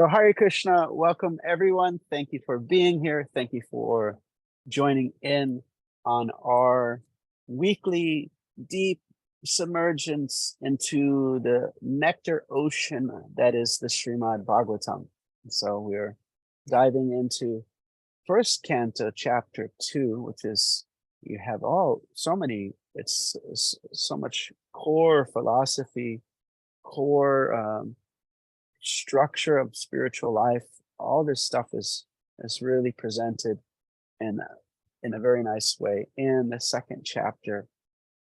So Hare Krishna, welcome everyone. Thank you for being here. Thank you for joining in on our weekly deep submergence into the nectar ocean that is the Śrīmad-Bhāgavatam. So we're diving into first canto, chapter 2, which is, you have so many, it's so much core philosophy, core structure of spiritual life. All this stuff is really presented in a very nice way in the second chapter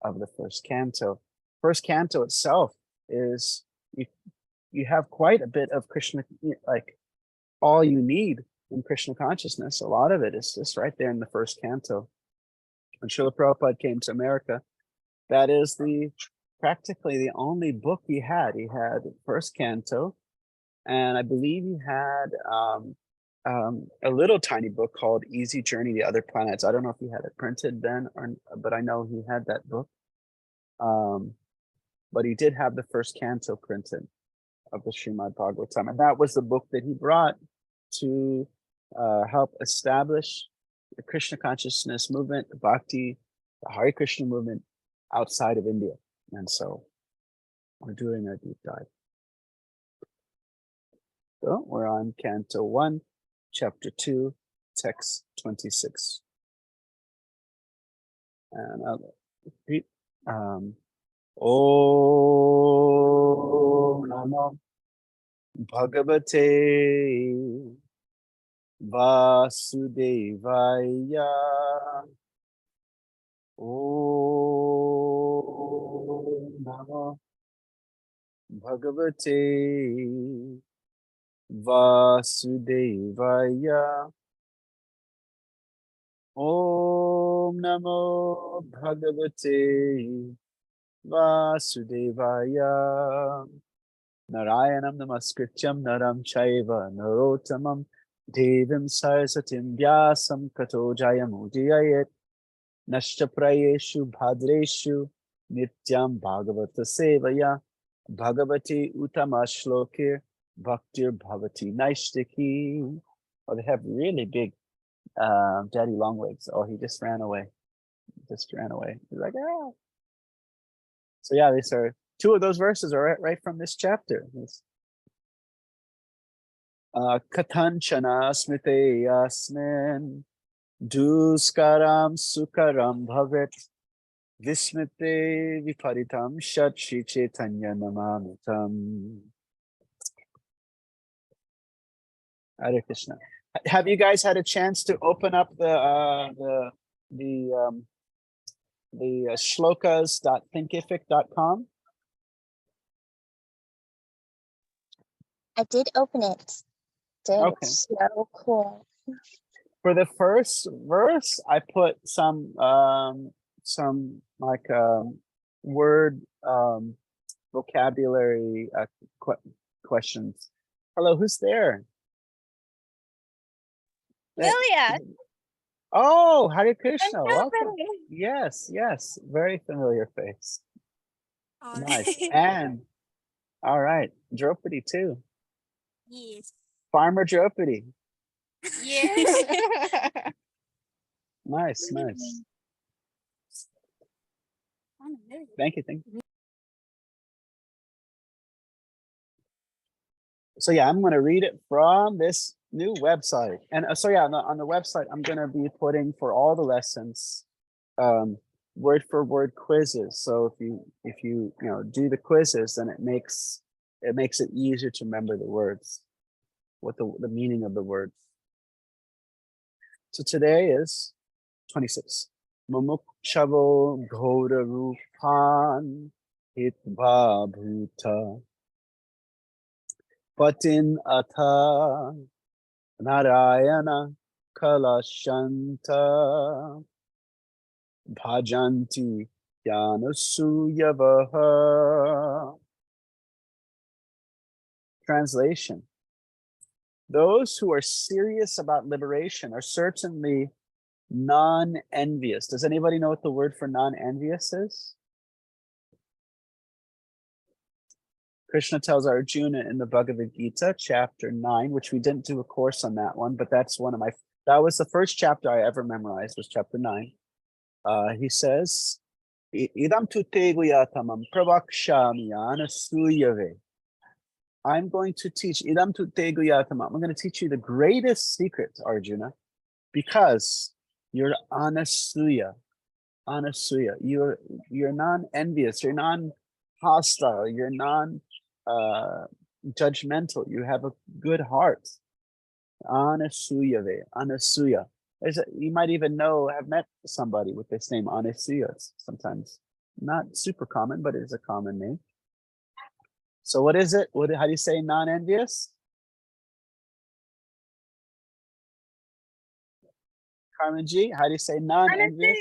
of the first canto. First canto itself is, you have quite a bit of Krishna, like all you need in Krishna consciousness. A lot of it is just right there in the first canto. When Srila Prabhupada came to America, that is practically the only book he had. He had first canto, and I believe he had a little tiny book called Easy Journey to Other Planets. I don't know if he had it printed then, but I know he had that book. But he did have the first canto printed of the Śrīmad-Bhāgavatam. And that was the book that he brought to help establish the Krishna consciousness movement, the Bhakti, the Hare Krishna movement outside of India. And so we're doing a deep dive. So we're on Canto 1, Chapter 2, Text 26. And I'll repeat. Om Namo Bhagavate Vasudevaya. Om Namo Bhagavate Vasudevaya. Om Namo Bhagavate Vasudevaya. Narayanam Namaskrityam Naram Chaiva Narottamam Devim Saraswatim Vyasam Tato Jayamudiyayet Nashtaprayeshu Bhadreshu Nityam Bhagavata Sevaya Bhagavati Utamashloke Bhaktir Bhavati Naishtiki. Oh, they have really big daddy long legs. Oh, he just ran away. He's like, ah. So yeah, these are two of those verses are right from this chapter. Katanchana smite yasmin duskaram sukaram bhavet vismite viparitam shat shri chaitanya namamitam. Hare Krishna. Have you guys had a chance to open up the shlokas.thinkific.com? I did open it. Okay. So cool. For the first verse, I put some like word vocabulary questions. Hello, who's there? Lilia. Oh, Hare Krishna. Welcome. Yes, very familiar face. Oh, nice. And all right, Draupadi too. Yes. Farmer Draupadi. Yes. Nice. Thank you. So yeah, I'm going to read it from this new website. And so yeah, on the website, I'm going to be putting for all the lessons word for word quizzes. So if you do the quizzes, then it makes it easier to remember the words, what the meaning of the words. So today is 26. Mumukshavo Ghoda Rupan Hitva Bhuta Patin Atha Narayana Kalashanta Bhajanti Yanasuyavaha. Translation. Those who are serious about liberation are certainly non-envious. Does anybody know what the word for non-envious is? Krishna tells Arjuna in the Bhagavad Gita, chapter 9, which we didn't do a course on that one, but that's one of my, that was the first chapter I ever memorized, was chapter 9. He says, Idam tu te guyatamam pravakshami anasuyave. I'm going to teach, Idam tu te guyatamam, I'm going to teach you the greatest secret, Arjuna, because you're anasuya. Anasuya, you're non-envious, you're non-hostile, you're non-judgmental, you have a good heart. Anasuya, Anasuya. You might even have met somebody with this name, Anasuya. It's sometimes not super common, but it is a common name. So what is it? How do you say non-envious? Carmen-ji, how do you say non-envious?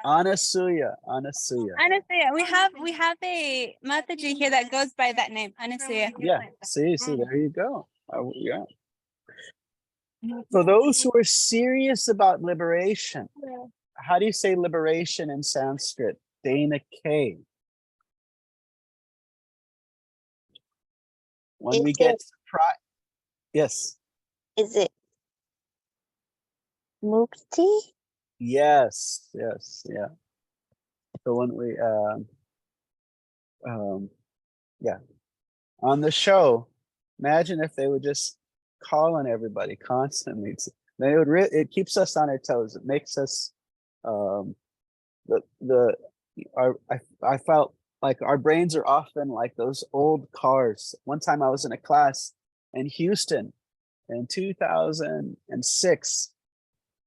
Anasuya. Anasuya. Anasuya. We have a Mataji here that goes by that name, Anasuya. Yeah, see, there you go. Yeah. For those who are serious about liberation, how do you say liberation in Sanskrit? Dana K. When we get yes. Is it mukti? Yes, yeah. So when we yeah, on the show, imagine if they would just call on everybody constantly. They would it keeps us on our toes. It makes us I felt like our brains are often like those old cars. One time I was in a class in Houston in 2006,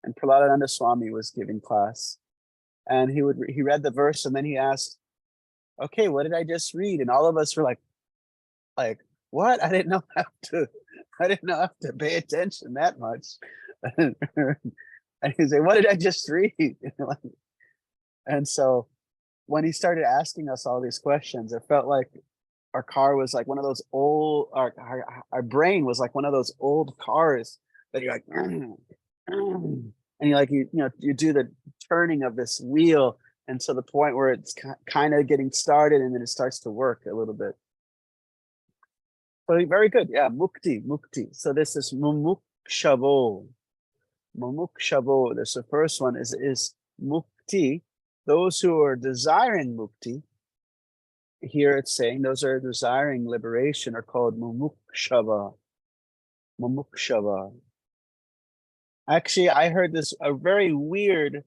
and Prahladananda Swami was giving class, and he read the verse, and then he asked, okay, what did I just read? And all of us were like what? I didn't know how to pay attention that much. And he said, what did I just read? And so when he started asking us all these questions, it felt like our car was like one of those old, our brain was like one of those old cars that you're like, and you're like, you do the turning of this wheel, and to the point where it's kind of getting started, and then it starts to work a little bit. So very good. Yeah, mukti. So this is mumukshavo. This the first one is mukti. Those who are desiring mukti, here it's saying those are desiring liberation are called mumukshava. Actually, I heard a very weird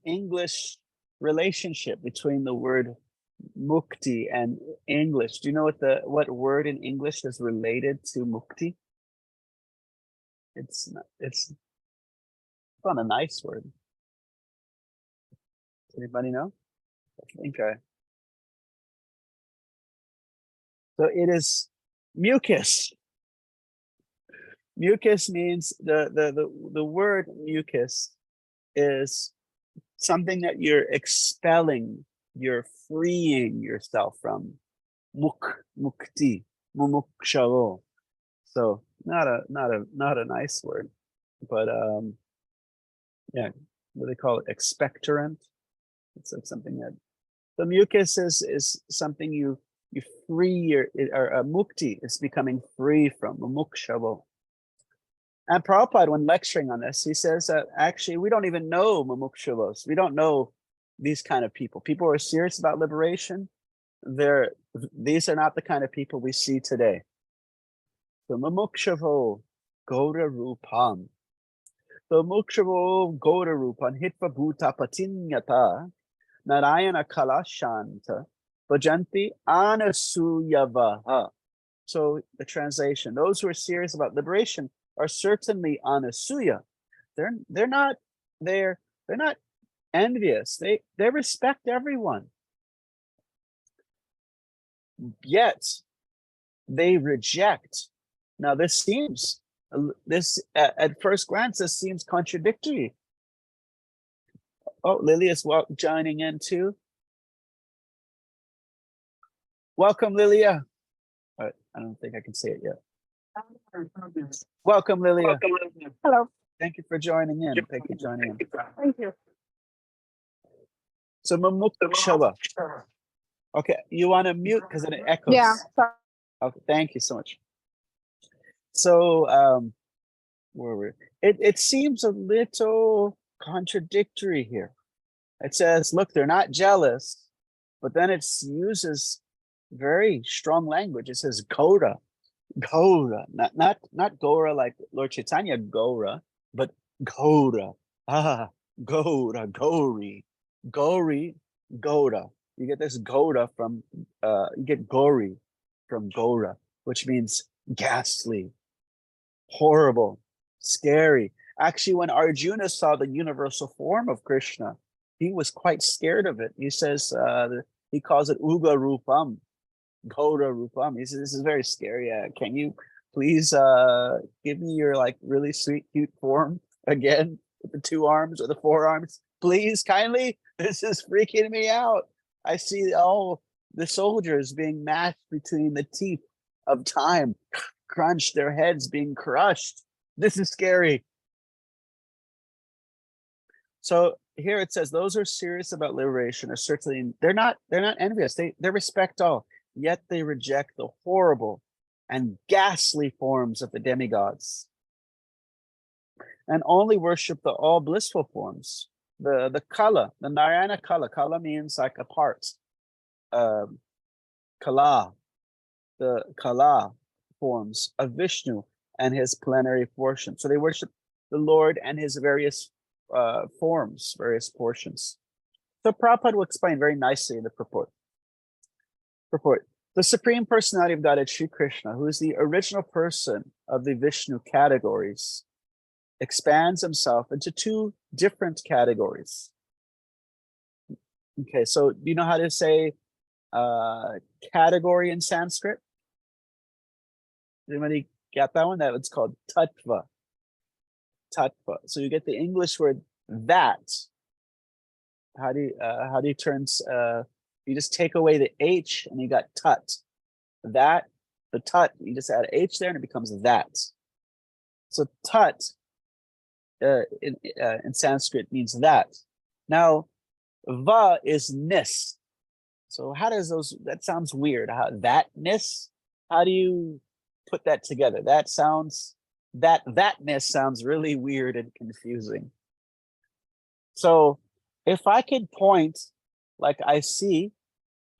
English relationship between the word mukti and English. Do you know what word in English is related to mukti? It's not a nice word. Does anybody know? Okay. So it is mucus. Mucus means the word mucus is something that you're expelling, you're freeing yourself from. Mukti, mumukshavo. So not a nice word, but yeah, what do they call it? Expectorant. It's like something that the mucus is something you free or mukti is becoming free from, mumukshavo. And Prabhupada, when lecturing on this, he says that actually we don't even know mumukshuvos. We don't know these kind of people. People who are serious about liberation, these are not the kind of people we see today. So mumukshavo gora rupam. So mumukshavo gora rupam hitva bhuta patinyata narayana kala shanta bhajanti anasuyavaha. So the translation, those who are serious about liberation are certainly anasuya. They're not envious. They respect everyone. Yet they reject. Now this at first glance, this seems contradictory. Oh, Lily is joining in too. Welcome, Lilia. I don't think I can say it yet. Welcome, Lilia. Hello. Thank you for joining in. Thank you for joining in. Thank you. So mumukshava. Okay, you want to mute because then it echoes. Yeah. Sorry. Okay, thank you so much. So, where were it seems a little contradictory here. It says, look, they're not jealous, but then it uses very strong language. It says Gora, not Gora like Lord Chaitanya Gora, but Gora. Gora, Gori, Gora. You get this Gora from you get Gori from Gora, which means ghastly, horrible, scary. Actually, when Arjuna saw the universal form of Krishna, he was quite scared of it. He says he calls it Uga Rupam, Gora Rupam. He says this is very scary. Can you please give me your like really sweet, cute form again with the 2 arms or the 4 arms? Please, kindly. This is freaking me out. I see all the soldiers being mashed between the teeth of time, crunched, their heads being crushed. This is scary. So here it says those who are serious about liberation are certainly they're not envious. They respect all, yet they reject the horrible and ghastly forms of the demigods, and only worship the all blissful forms. The Kala, the Narayana Kala. Kala means like a part. Kala, the Kala forms of Vishnu and his plenary portion. So they worship the Lord and his various forms, various portions. So Prabhupada will explain very nicely in the purport. The Supreme Personality of Godhead, Sri Krishna, who is the original person of the Vishnu categories, expands himself into 2 different categories. Okay, so do you know how to say category in Sanskrit? Anybody got that one? That one's called tattva. Tattva. So you get the English word that. How do you turn? You just take away the H and you got tat. That, the tat, you just add H there and it becomes that. So tat in Sanskrit means that. Now, va is nis. So how does that sounds weird. Thatness? How do you put that together? Thatness sounds really weird and confusing. So if I could point, like I see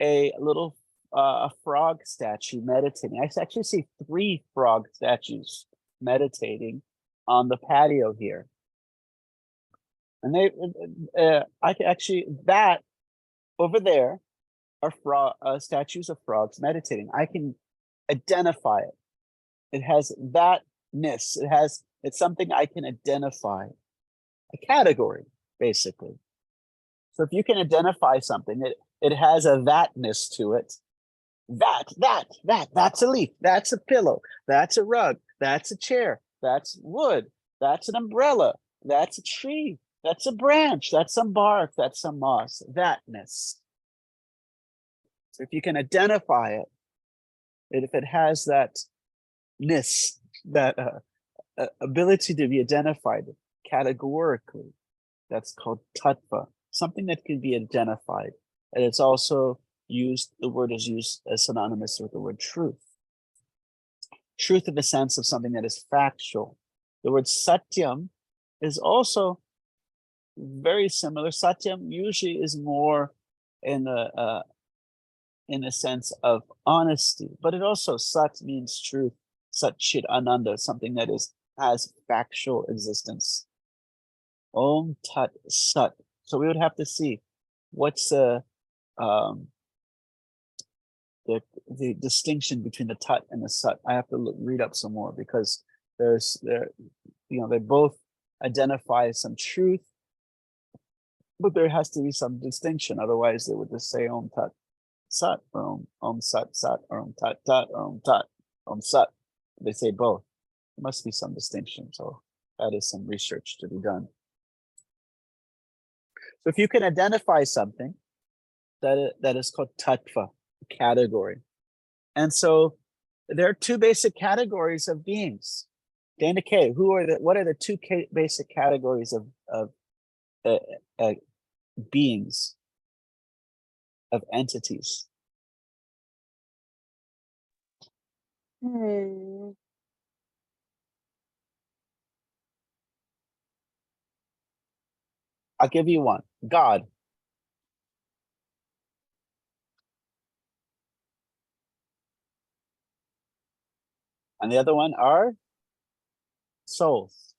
a little a frog statue meditating. I actually see 3 frog statues meditating on the patio here. And I can actually, that over there are statues of frogs meditating. I can identify it. It has thatness. It's something I can identify. A category, basically. So if you can identify something, it has a thatness to it. That's a leaf, that's a pillow, that's a rug, that's a chair, that's wood, that's an umbrella, that's a tree, that's a branch, that's some bark, that's some moss, thatness. So if you can identify it, if it has that ness, that ability to be identified categorically, that's called tattva, something that can be identified. And it's also used, the word is used as synonymous with the word truth. Truth in the sense of something that is factual. The word satyam is also very similar. Satyam usually is more in the sense of honesty, but it also, sat means truth. Sat Chit Ananda, something that has factual existence. Om Tat Sat. So we would have to see what's the distinction between the Tat and the Sat. I have to read up some more because they both identify some truth, but there has to be some distinction. Otherwise, they would just say Om Tat Sat or Om Sat Sat or Om Tat Tat or Om Tat Om Sat. They say both. There must be some distinction. So that is some research to be done. So if you can identify something, that is called tattva, category. And so there are 2 basic categories of beings. Dana K, what are the 2 basic categories of beings, of entities? Hmm. I'll give you one. God. And the other one are souls.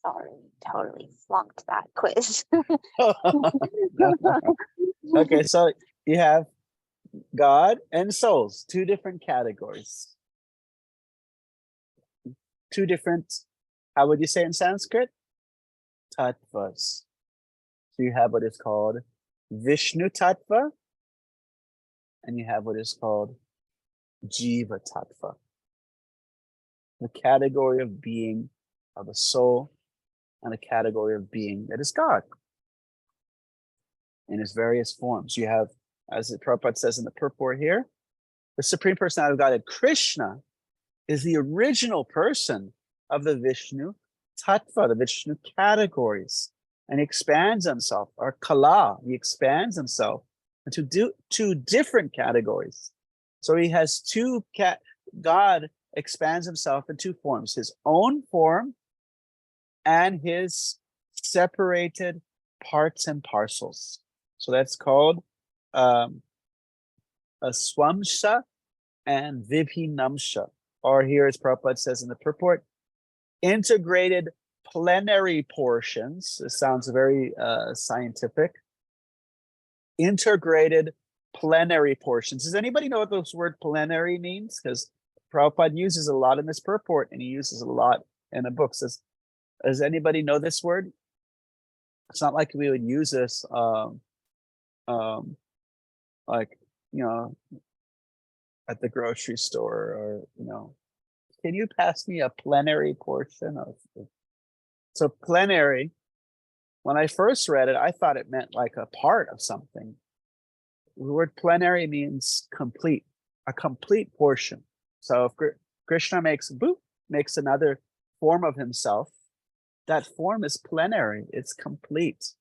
Sorry, totally flunked that quiz. Okay, so you have God and souls, two different categories. Two different, how would you say in Sanskrit? Tattvas. So you have what is called Vishnu Tattva, and you have what is called Jiva Tattva. The category of being of a soul and a category of being that is God in its various forms. You have, as the Prabhupada says in the purport here, the Supreme Personality of Godhead, Krishna, is the original person of the Vishnu Tattva, the Vishnu categories. And he expands himself, or Kala, he expands himself into two different categories. So he has God expands himself in two forms, his own form and his separated parts and parcels. So that's called a Swamsha and Vibhinamsha, or here as Prabhupada says in the purport, integrated plenary portions. This sounds very scientific. Integrated plenary portions. Does anybody know what this word plenary means? Because Prabhupada uses a lot in this purport, and he uses a lot in the books. Does anybody know this word? It's not like we would use this like, you know, at the grocery store, or, you know, can you pass me a plenary portion of? So plenary, when I first read it, I thought it meant like a part of something. The word plenary means complete, a complete portion. So if Krishna makes another form of himself, that form is plenary, it's complete.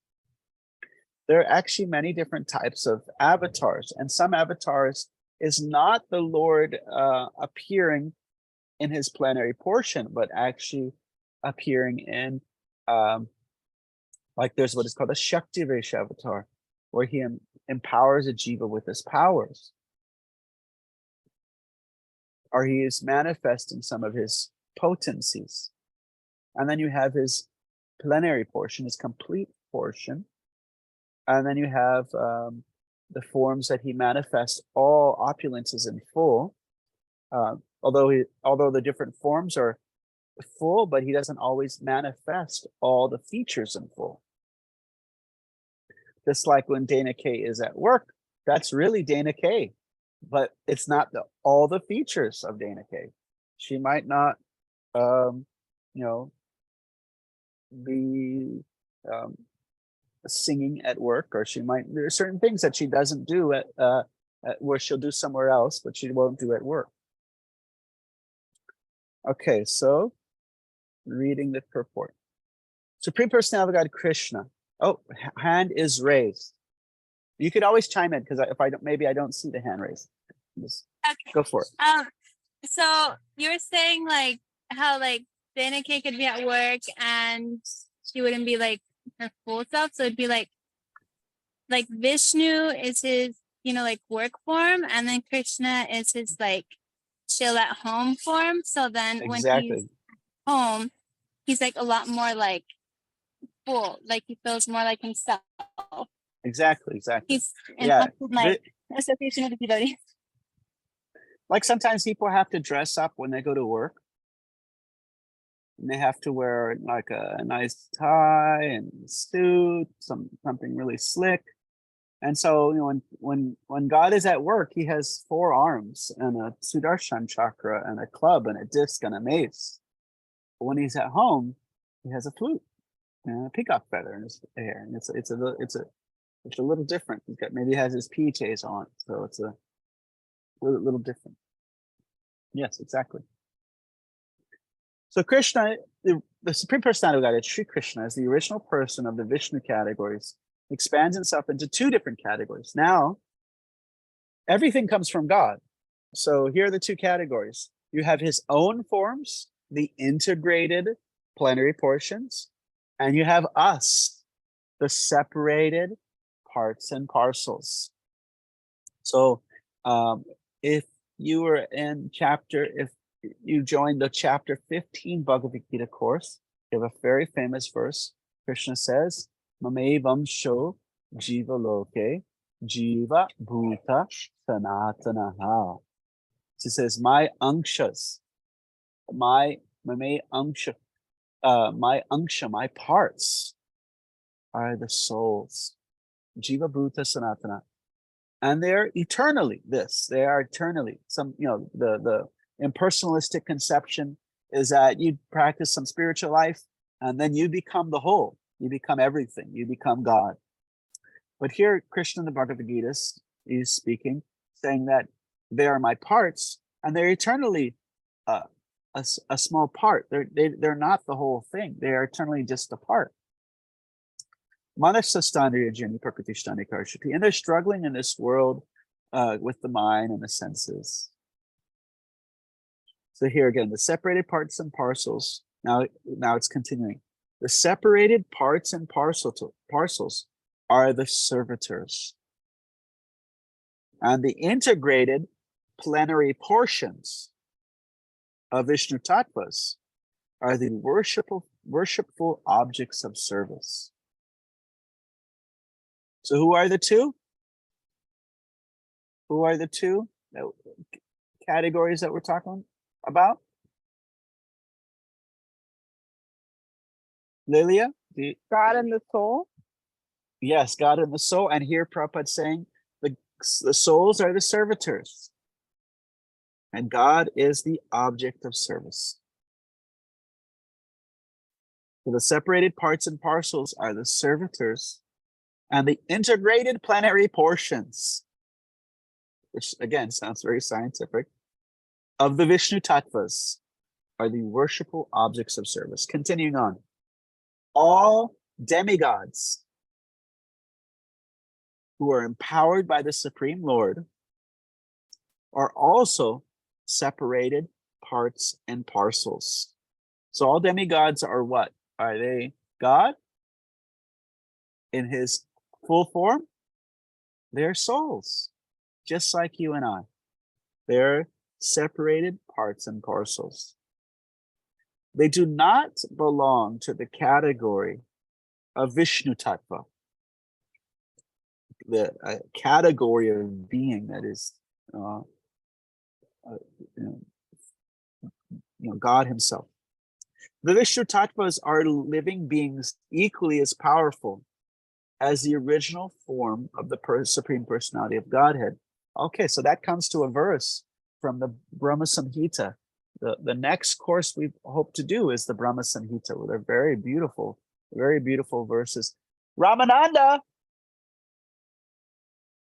There are actually many different types of avatars, and some avatars is not the Lord appearing in his plenary portion, but actually appearing in, like there's what is called a Shakti Vesh avatar, where he empowers a jiva with his powers. Or he is manifesting some of his potencies. And then you have his plenary portion, his complete portion. And then you have the forms that he manifests all opulences in full. Although the different forms are full, but he doesn't always manifest all the features in full. Just like when Dana K is at work, that's really Dana K, but it's not all the features of Dana K. She might not, you know, be singing at work, or there are certain things that she doesn't do at where she'll do somewhere else, but she won't do at work. Okay, so reading the purport. Supreme Personality of God Krishna. Oh, hand is raised. You could always chime in, because if I don't, maybe I don't see the hand raised. Just Okay. go for it. So you're saying like how like Dana K could be at work and she wouldn't be like her full self. So it'd be like Vishnu is his, you know, like work form, and then Krishna is his like chill at home form. So then when he's home, he's like a lot more like full, like he feels more like himself. Exactly. He's in Yeah. like association with the devotees. Like sometimes people have to dress up when they go to work, and they have to wear like a nice tie and suit, something really slick. And so, you know, when God is at work, he has 4 arms and a Sudarshan chakra and a club and a disc and a mace. But when he's at home, he has a flute and a peacock feather in his hair, and it's a little different. Maybe he has his PJs on, so it's a little different. Yes, exactly. So Krishna, the Supreme Personality of Godhead, Sri Krishna, is the original person of the Vishnu categories, expands himself into 2 different categories. Now, everything comes from God. So here are the two categories. You have his own forms, the integrated plenary portions, and you have us, the separated parts and parcels. So if you were in if you joined the chapter 15 Bhagavad Gita course, you have a very famous verse. Krishna says, Mamevam sho jiva loke jiva bhuta sanatanaha. He says, my anshas, my anksha, my parts are the souls. Jiva bhuta sanatana. And they're eternally they are eternally. Some, the impersonalistic conception is that you practice some spiritual life and then you become the whole, you become everything, you become God. But here Krishna in the Bhagavad Gita is speaking, saying that they are my parts and they're eternally a small part. They're not the whole thing. They are eternally just a part. And they're struggling in this world with the mind and the senses. So here again, the separated parts and parcels. Now it's continuing. The separated parts and parcels are the servitors. And the integrated plenary portions of Vishnu Tattvas are the worshipful objects of service. So who are the two? Who are the two categories that we're talking about? Lilia? God and the soul? Yes, God and the soul. And here Prabhupada's saying the souls are the servitors. And God is the object of service. So the separated parts and parcels are the servitors, and the integrated plenary portions, which again sounds very scientific, of the Vishnu Tattvas are the worshipful objects of service. Continuing on. All demigods who are empowered by the Supreme Lord are also separated parts and parcels. So all demigods are what? Are they God in his full form? They're souls, just like you and I. They're separated parts and parcels. They do not belong to the category of Vishnu Tattva, the category of being that is God himself. The Vishnu Tattvas are living beings equally as powerful as the original form of the Supreme Personality of Godhead. Okay, so that comes to a verse from the Brahma Samhita. The next course we hope to do is the Brahma Samhita, where they're very beautiful verses. Ramananda!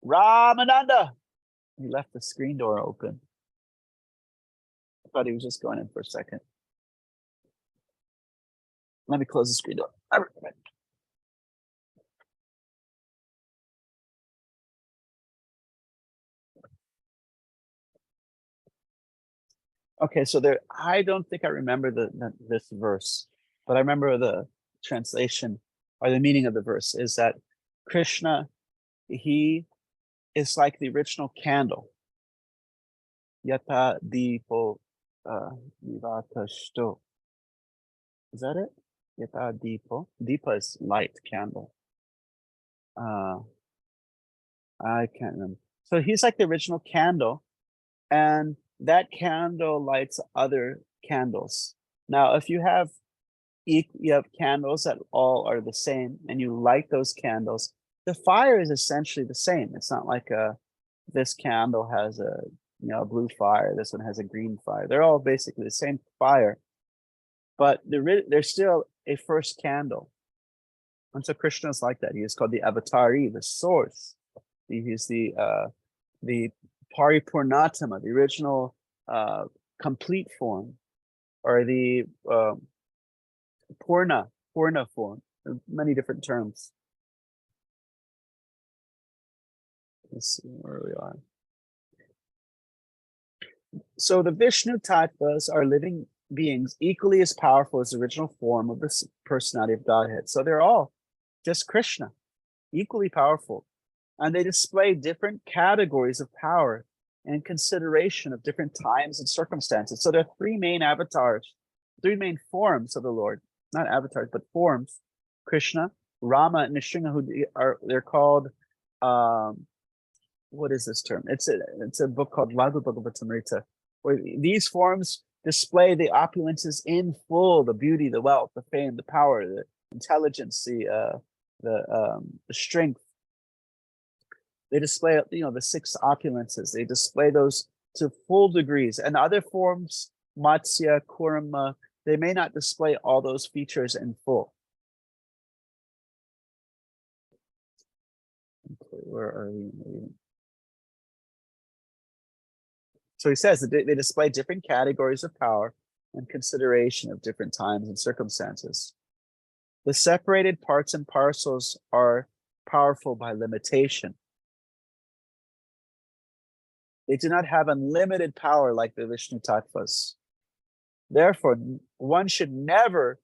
Ramananda! He left the screen door open. I thought he was just going in for a second. Let me close the screen door. Okay, so there, I don't think I remember this verse, but I remember the translation or the meaning of the verse is that Krishna, he is like the original candle. Yata dipo vivatashto. Is that it? Yata dipo. Deepa is light, candle. I can't remember. So he's like the original candle, and that candle lights other candles. Now, if you have candles that all are the same and you light those candles, the fire is essentially the same. It's not like this candle has a blue fire, this one has a green fire. They're all basically the same fire, but there's still a first candle. And so Krishna is like that. He is called the Avatari, the source. He's the Paripurnatama, the original complete form, or the Purna form. Many different terms. Let's see where we are. So the Vishnu tattvas are living beings equally as powerful as the original form of this personality of Godhead. So they're all just Krishna, equally powerful. And they display different categories of power and consideration of different times and circumstances. So there are three main avatars, three main forms of the Lord, not avatars, but forms: Krishna, Rama, and Nrsimha, they're called, what is this term? It's a book called Śrīmad-Bhāgavatam, where these forms display the opulences in full: the beauty, the wealth, the fame, the power, the intelligence, the strength. They display, the six opulences. They display those to full degrees. And other forms, Matsya, Kurma, they may not display all those features in full. Okay, where are we? So he says that they display different categories of power and consideration of different times and circumstances. The separated parts and parcels are powerful by limitation. They do not have unlimited power like the Vishnu tattvas. Therefore, one should never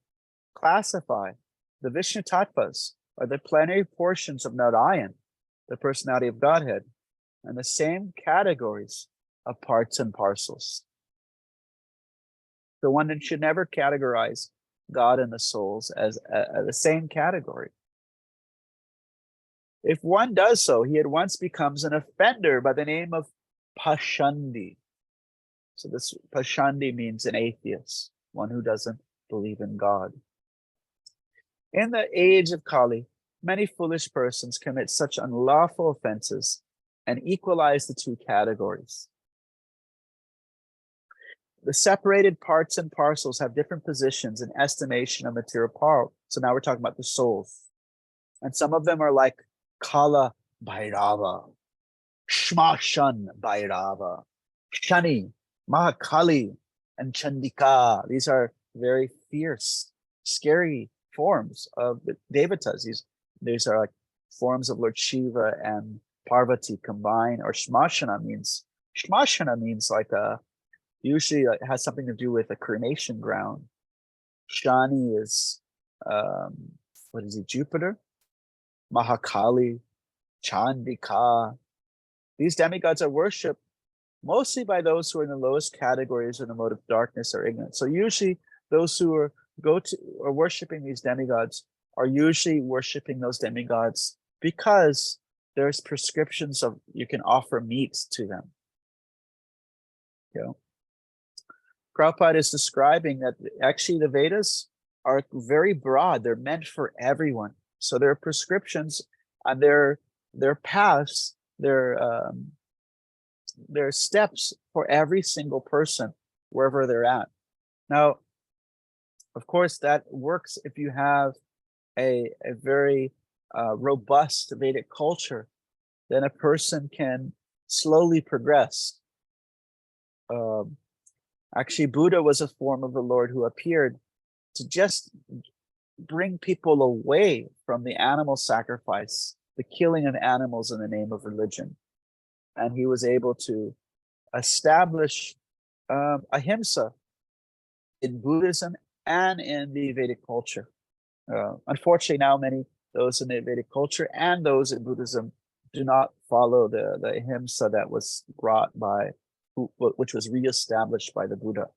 classify the Vishnu tattvas or the plenary portions of Narayan, the personality of Godhead, in the same categories of parts and parcels. The one that should never categorize God and the souls as the same category. If one does so, he at once becomes an offender by the name of Pashandi. So this Pashandi means an atheist, one who doesn't believe in God. In the age of Kali, many foolish persons commit such unlawful offenses and equalize the two categories. The separated parts and parcels have different positions in estimation of material power. So now we're talking about the souls. And some of them are like Kala Bhairava, Shmashan Bhairava, Shani, Mahakali, and Chandika. These are very fierce, scary forms of the devatas. These are like forms of Lord Shiva and Parvati combined. Or Shmashana means like usually it has something to do with a cremation ground. Shani is Jupiter, Mahakali, Chandika. These demigods are worshipped mostly by those who are in the lowest categories in the mode of darkness or ignorance. So usually those who are worshiping these demigods are usually worshiping those demigods because there's prescriptions of you can offer meats to them. Prabhupada is describing that actually the Vedas are very broad. They're meant for everyone. So there are prescriptions and their paths, their steps for every single person, wherever they're at. Now, of course, that works if you have a very robust Vedic culture, then a person can slowly progress. Actually, Buddha was a form of the Lord who appeared to just bring people away from the animal sacrifice, the killing of animals in the name of religion. And he was able to establish ahimsa in Buddhism and in the Vedic culture. Unfortunately, now those in the Vedic culture and those in Buddhism do not follow the ahimsa that was brought by, which was reestablished by the Buddha.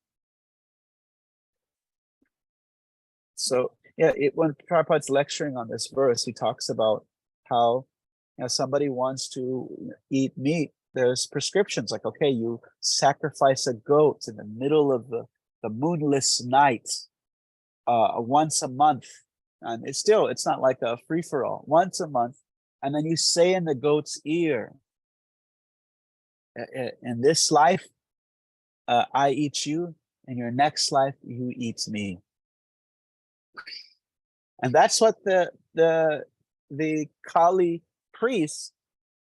So yeah, when Prabhupada's lecturing on this verse, he talks about how somebody wants to eat meat. There's prescriptions like, okay, you sacrifice a goat in the middle of the moonless night once a month. And it's not like a free-for-all, once a month. And then you say in the goat's ear, in this life, I eat you. In your next life, you eat me. And that's what the Kali priest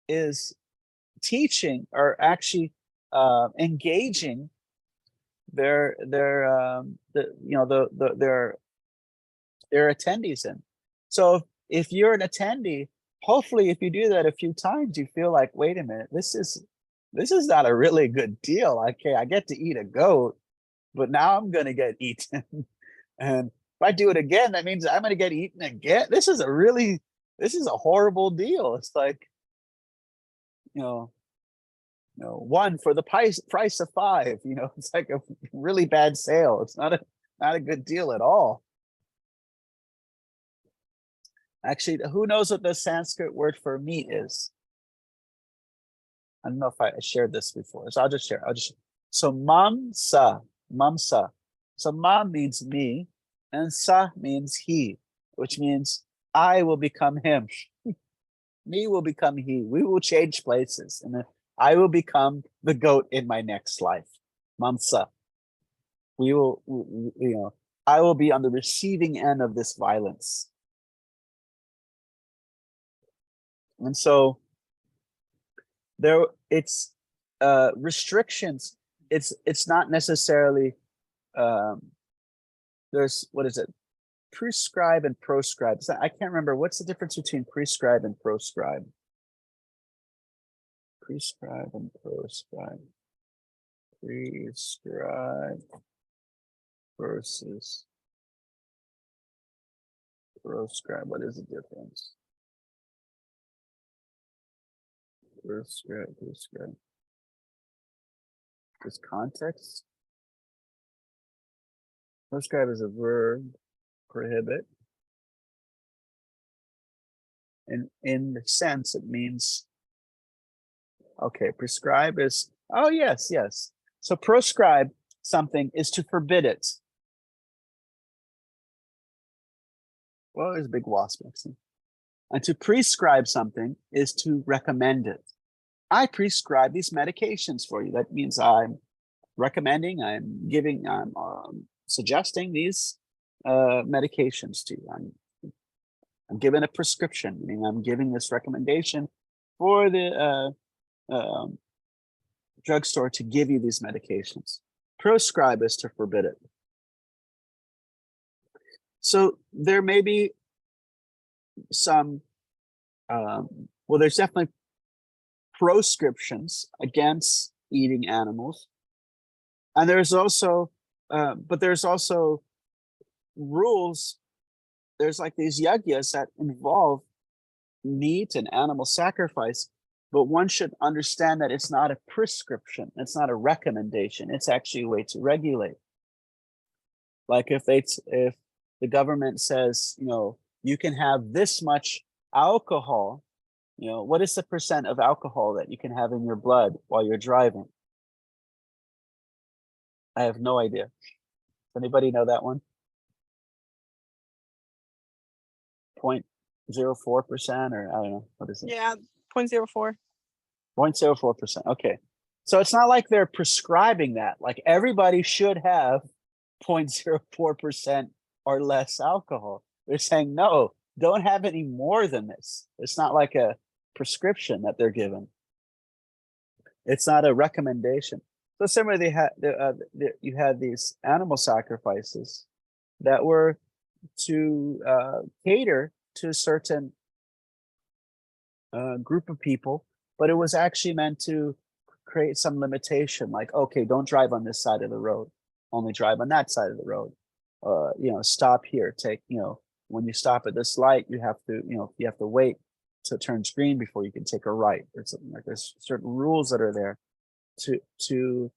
is teaching, or actually engaging their attendees in. So if you're an attendee, hopefully if you do that a few times, you feel like, wait a minute, this is this is not a really good deal. Okay, I get to eat a goat, but now I'm going to get eaten. And if I do it again, that means I'm going to get eaten again. This is a horrible deal. It's like, one for the price of 5, it's like a really bad sale. It's not a good deal at all. Actually, who knows what the Sanskrit word for meat is? I don't know if I shared this before, so I'll just share. So mamsa. So mam means me, and sa means he, which means I will become him. Me will become he. We will change places, and then I will become the goat in my next life. Mamsa. We will, I will be on the receiving end of this violence. And so it's restrictions. It's not necessarily there's, what is it? Prescribe and proscribe. I can't remember. What's the difference between prescribe and proscribe? Prescribe and proscribe. Prescribe versus proscribe. What is the difference? Prescribe. Is context. Prescribe is a verb. Prohibit. And in the sense, it means, okay, prescribe is, oh, yes. So proscribe something is to forbid it. Well, there's a big wasp next to me. And to prescribe something is to recommend it. I prescribe these medications for you. That means I'm recommending, I'm suggesting these medications to you. I'm giving a prescription, meaning I'm giving this recommendation for the drugstore to give you these medications. Proscribe is to forbid it. So there may be some, well, there's definitely proscriptions against eating animals. And there's also, but there's also rules. There's like these yagyas that involve meat and animal sacrifice, but one should understand that it's not a prescription. It's not a recommendation. It's actually a way to regulate. Like if the government says, you can have this much alcohol, what is the percent of alcohol that you can have in your blood while you're driving? I have no idea. Does anybody know that one? 0.04%, or I don't know, what is it? Yeah, 0.04. 0.04%. Okay. So it's not like they're prescribing that. Like everybody should have 0.04% or less alcohol. They're saying, no, don't have any more than this. It's not like a prescription that they're given. It's not a recommendation. So similarly, you had these animal sacrifices that were to cater to a certain group of people, but it was actually meant to create some limitation, like, okay, don't drive on this side of the road, only drive on that side of the road. Stop here, take, when you stop at this light, you have to wait till it turns green before you can take a right or something. Like there's certain rules that are there to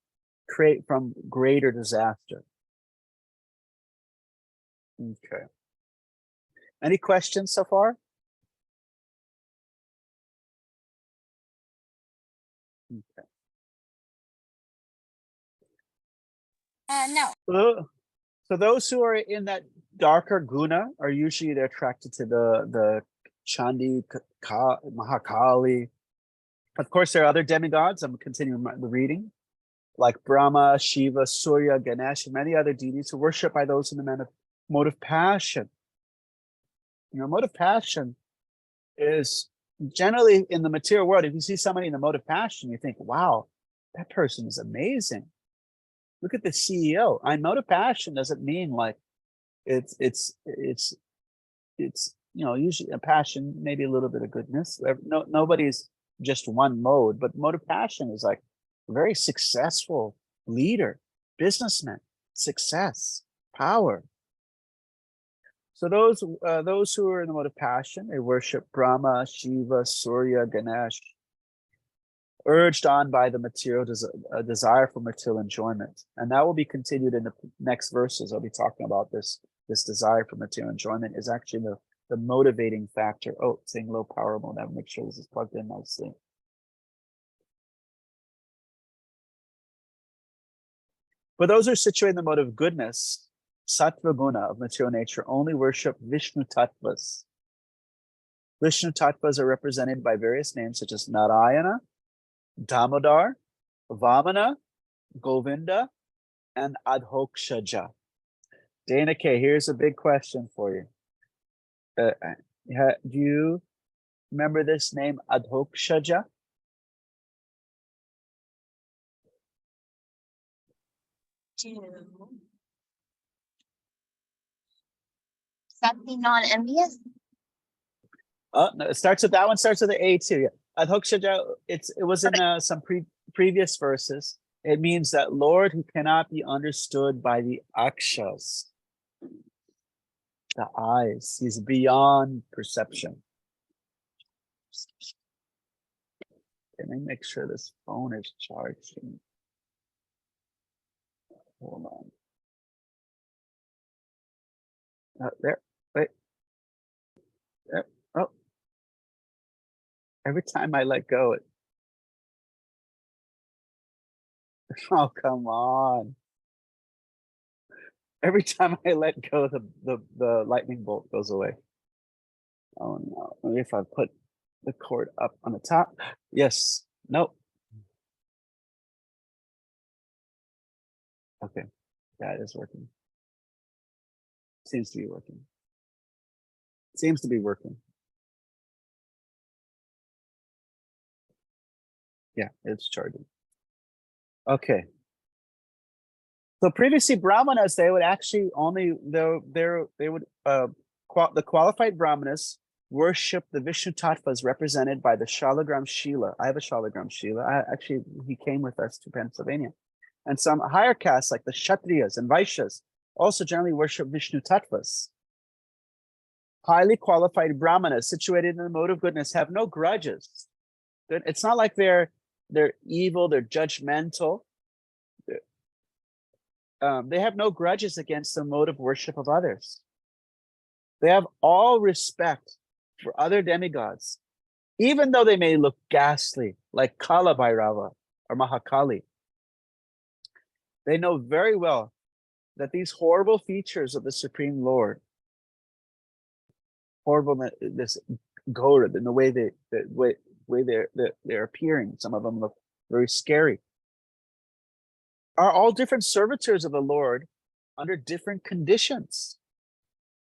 create from greater disaster. Okay. Any questions so far? Okay. No. So those who are in that darker guna are usually attracted to the Chandi, Mahakali. Of course, there are other demigods. I'm continuing the reading, like Brahma, Shiva, Surya, Ganesh, and many other deities who are worshipped by those in the mode of passion. Mode of passion is generally in the material world. If you see somebody in the mode of passion, you think, wow, that person is amazing. Look at the CEO. Mode of passion doesn't mean like it's usually a passion, maybe a little bit of goodness. Nobody's just one mode, but mode of passion is like a very successful leader, businessman, success, power. So those who are in the mode of passion, they worship Brahma, Shiva, Surya, Ganesh, urged on by the material desire for material enjoyment. And that will be continued in the next verses. I'll be talking about this desire for material enjoyment is actually the motivating factor. Oh, saying low power mode. I have to make sure this is plugged in nicely. For those who are situated in the mode of goodness, sattva guna of material nature, only worship Vishnu tattvas. Vishnu tattvas are represented by various names such as Narayana, Damodar, Vamana, Govinda, and Adhokshaja. Dana K, here's a big question for you. Do you remember this name, Adhokshaja? Something non-envious? Oh, no, it starts with that one. Starts with the A too. Yeah, Adhokshaja. It was in some previous verses. It means that Lord who cannot be understood by the akshas, the eyes. He's beyond perception. Let me make sure this phone is charging. Hold on. There. Wait. There. Oh. Every time I let go, it. Oh, come on. Every time I let go, the lightning bolt goes away. Oh no. Maybe if I put the cord up on the top. Yes. Nope. Okay. That is working. Seems to be working. Seems to be working. Yeah, it's charging. Okay. So previously Brahmanas, they would actually only the qualified Brahmanas worship the Vishnu tattvas represented by the Shalagram Shila. I have a Shalagram Shila. He came with us to Pennsylvania. And some higher castes like the Kshatriyas and Vaishyas also generally worship Vishnu tattvas. Highly qualified Brahmanas situated in the mode of goodness have no grudges. It's not like they're evil, they're judgmental. They have no grudges against the mode of worship of others. They have all respect for other demigods, even though they may look ghastly, like Kala Bhairava or Mahakali. They know very well that these horrible features of the Supreme Lord, horrible, this Gaura, in the way they're appearing, some of them look very scary, are all different servitors of the Lord under different conditions.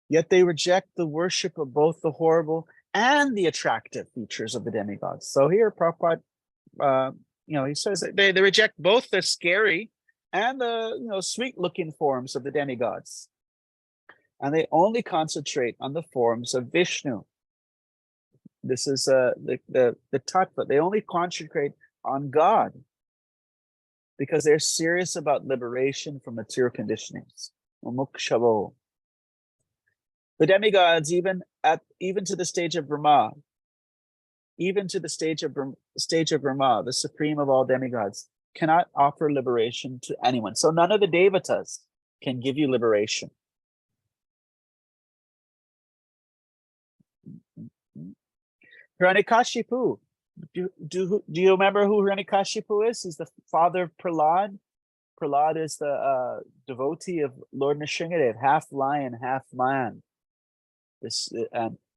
Yet they reject the worship of both the horrible and the attractive features of the demigods. So here Prabhupada, he says that they reject both the scary and the sweet-looking forms of the demigods. And they only concentrate on the forms of Vishnu. This is the tattva. They only concentrate on God because they're serious about liberation from material conditionings. Mukshavo. The demigods, even to the stage of Brahma, the supreme of all demigods, cannot offer liberation to anyone. So none of the devatas can give you liberation. Hiranyakashipu. Do you remember who Hiranyakashipu is? He's the father of Prahlad. Prahlad is the devotee of Lord Nrsimhadev, half lion, half man.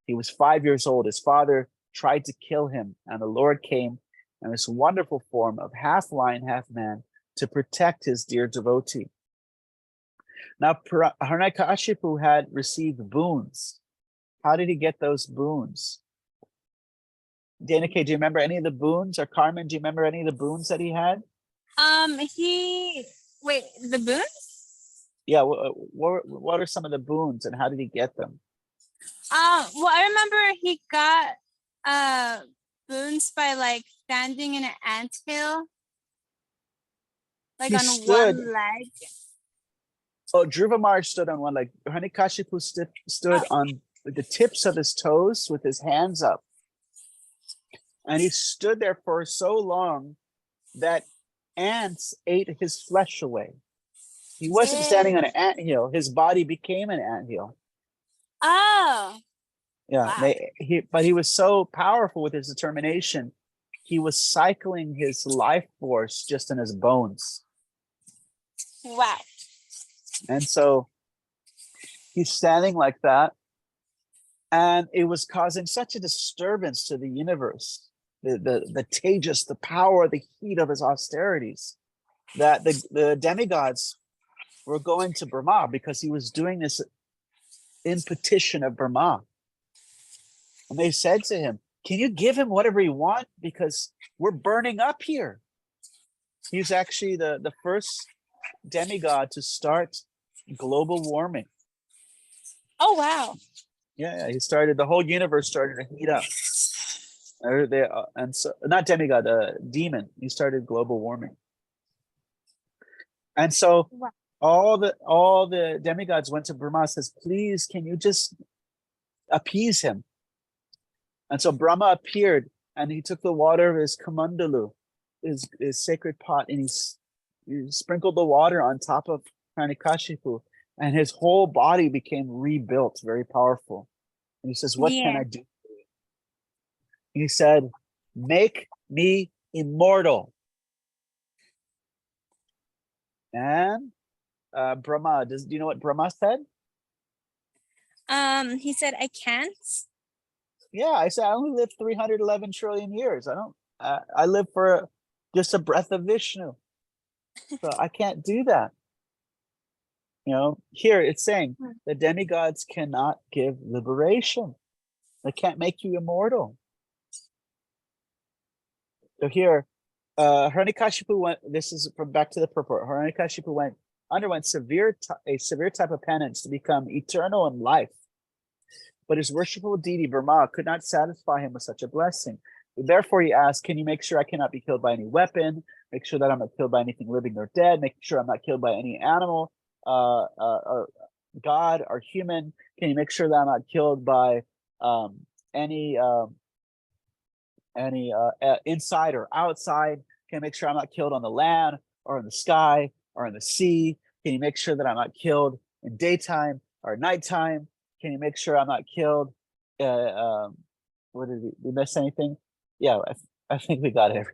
He was 5 years old. His father tried to kill him, and the Lord came in this wonderful form of half lion, half man to protect his dear devotee. Now, Hiranyakashipu had received boons. How did he get those boons? Dana K, do you remember any of the boons? Or Carmen, do you remember any of the boons that he had? The boons? Yeah, what are some of the boons and how did he get them? Well, I remember he got boons by like standing in an anthill, like He on stood. one leg. Oh, Dhruva Maharaj stood on one leg. Hiranyakashipu stood on the tips of his toes with his hands up. And he stood there for so long that ants ate his flesh away. He wasn't standing on an anthill. His body became an anthill. Oh. Yeah, Wow. but he was so powerful with his determination. He was cycling his life force just in his bones. Wow. And so he's standing like that. And it was causing such a disturbance to the universe, the tejas, the power, the heat of his austerities, that the demigods were going to Brahma because he was doing this in petition of Brahma. And they said to him, can you give him whatever you want? Because we're burning up here. He's actually the first demigod to start global warming. Oh, wow. Yeah, he started, the whole universe started to heat up. And so, not demigod, demon. He started global warming. And so Wow. all the demigods went to Brahma and says, please, can you just appease him? And so Brahma appeared and he took the water of his kamandalu, his sacred pot, and he sprinkled the water on top of Hiranyakashipu, and his whole body became rebuilt, very powerful. And he says, what can I do? He said, make me immortal. And Brahma, do you know what Brahma said? He said, I can't. Yeah, I said, I only live 311 trillion years. I live for just a breath of Vishnu. So I can't do that. You know, here it's saying the demigods cannot give liberation. They can't make you immortal. So here, Hiranyakashipu went, this is from back to the purport. Hiranyakashipu underwent a severe type of penance to become eternal in life. But his worshipful deity, Brahma, could not satisfy him with such a blessing. Therefore, he asked, can you make sure I cannot be killed by any weapon? Make sure that I'm not killed by anything living or dead. Make sure I'm not killed by any animal, or God or human. Can you make sure that I'm not killed by any inside or outside? Can you make sure I'm not killed on the land or in the sky or in the sea? Can you make sure that I'm not killed in daytime or nighttime? Can you make sure I'm not killed? What did we miss anything? Yeah, I think we got it.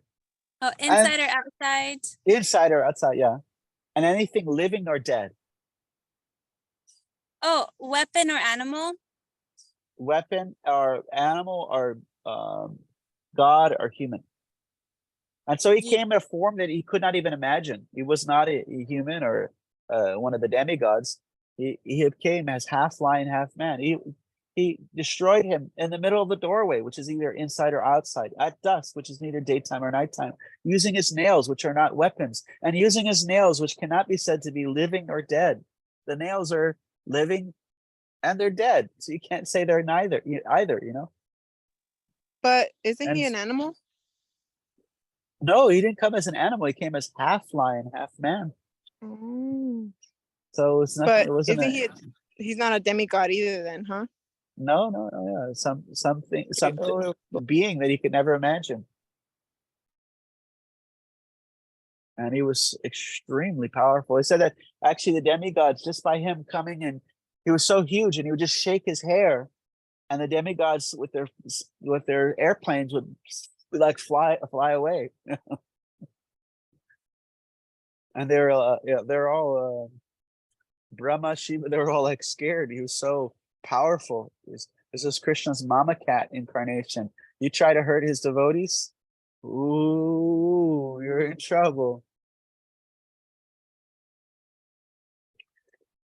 Oh, inside or outside? Inside or outside, yeah. And anything living or dead. Oh, weapon or animal? Weapon or animal or God or human. And so he came in a form that he could not even imagine. He was not a human or one of the demigods. He came as half lion, half man. He destroyed him in the middle of the doorway, which is either inside or outside, at dusk, which is neither daytime or nighttime, using his nails, which are not weapons, and using his nails, which cannot be said to be living or dead. The nails are living and they're dead. So you can't say they're neither either, you know? But isn't he an animal? No, he didn't come as an animal. He came as half lion, half man. Oh. So it's not. But It wasn't. He's not a demigod either, then, huh? No. Yeah, some being that he could never imagine. And he was extremely powerful. He said that actually the demigods, just by him coming in, he was so huge, and he would just shake his hair, and the demigods with their airplanes would like fly away. And they're all Brahma, Shiva, they were all like scared. He was so powerful. This is Krishna's mama cat incarnation. You try to hurt his devotees, ooh, you're in trouble.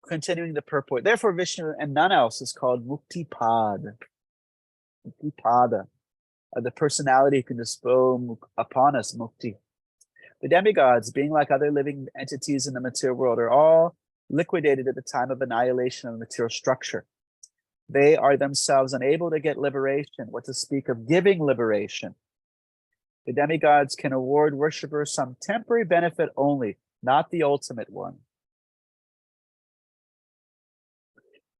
Continuing the purport. Therefore, Vishnu and none else is called Muktipada. Muktipada, the personality who can bestow upon us mukti. The demigods, being like other living entities in the material world, are all liquidated at the time of annihilation of the material structure. They are themselves unable to get liberation, what to speak of giving liberation. The demigods can award worshippers some temporary benefit only, not the ultimate one.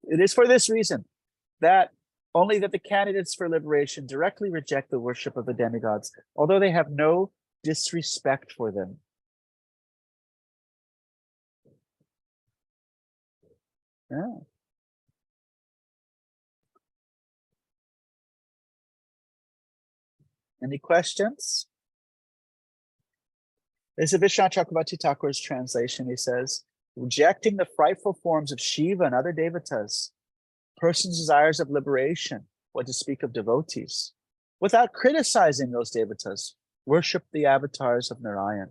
It is for this reason that only that the candidates for liberation directly reject the worship of the demigods, although they have no disrespect for them. Yeah. Any questions? This is Vishwanath Chakravarti Thakur's translation. He says, rejecting the frightful forms of Shiva and other devatas, persons' desires of liberation, what to speak of devotees, without criticizing those devatas, worship the avatars of Narayan.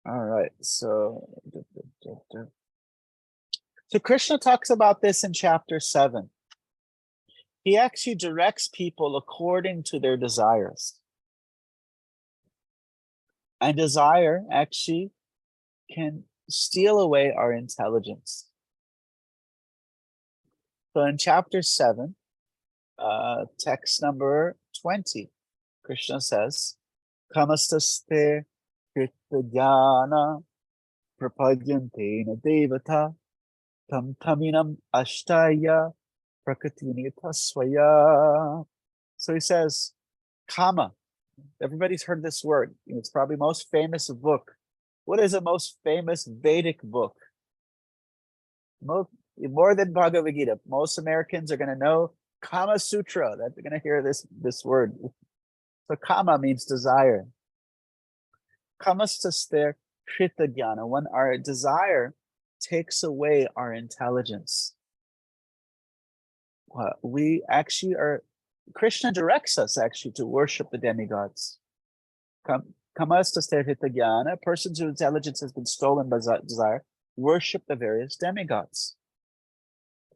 All right, so Krishna talks about this in chapter 7. He actually directs people according to their desires. And desire actually can steal away our intelligence. So in chapter 7, text number 20, Krishna says, Kamastaste kritajana prapadyantena devata tam taminam ashtaya prakatinita swaya. So he says, Kama. Everybody's heard this word. It's probably most famous book. What is the most famous Vedic book? More than Bhagavad Gita. Most Americans are going to know Kama Sutra. They're going to hear this word. So Kama means desire. Kamastaster Krita Jnana. When our desire takes away our intelligence. We actually are, Krishna directs us actually to worship the demigods. Kamastaster Krita Jnana. Persons whose intelligence has been stolen by desire worship the various demigods.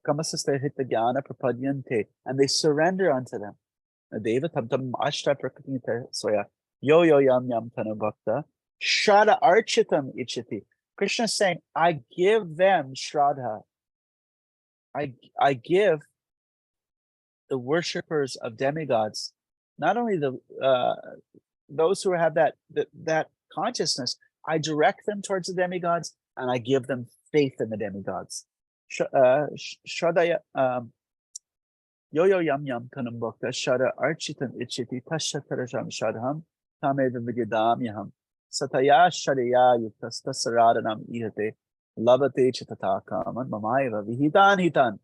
And they surrender unto them. Yo yo yam yam tanu bhakta shraddha architam ichiti. Krishna is saying, I give them shraddha. I give the worshippers of demigods, not only those who have that consciousness, I direct them towards the demigods, and I give them faith in the demigods. Shraddha yo yo yam yam tanam bhakta shraddha architam ichiti tashatarajam shraddham tameva vidyadamyaham sataya shradaya yuktas tasaradanam ihate labate chitatakamam mamayava vihitan hitan.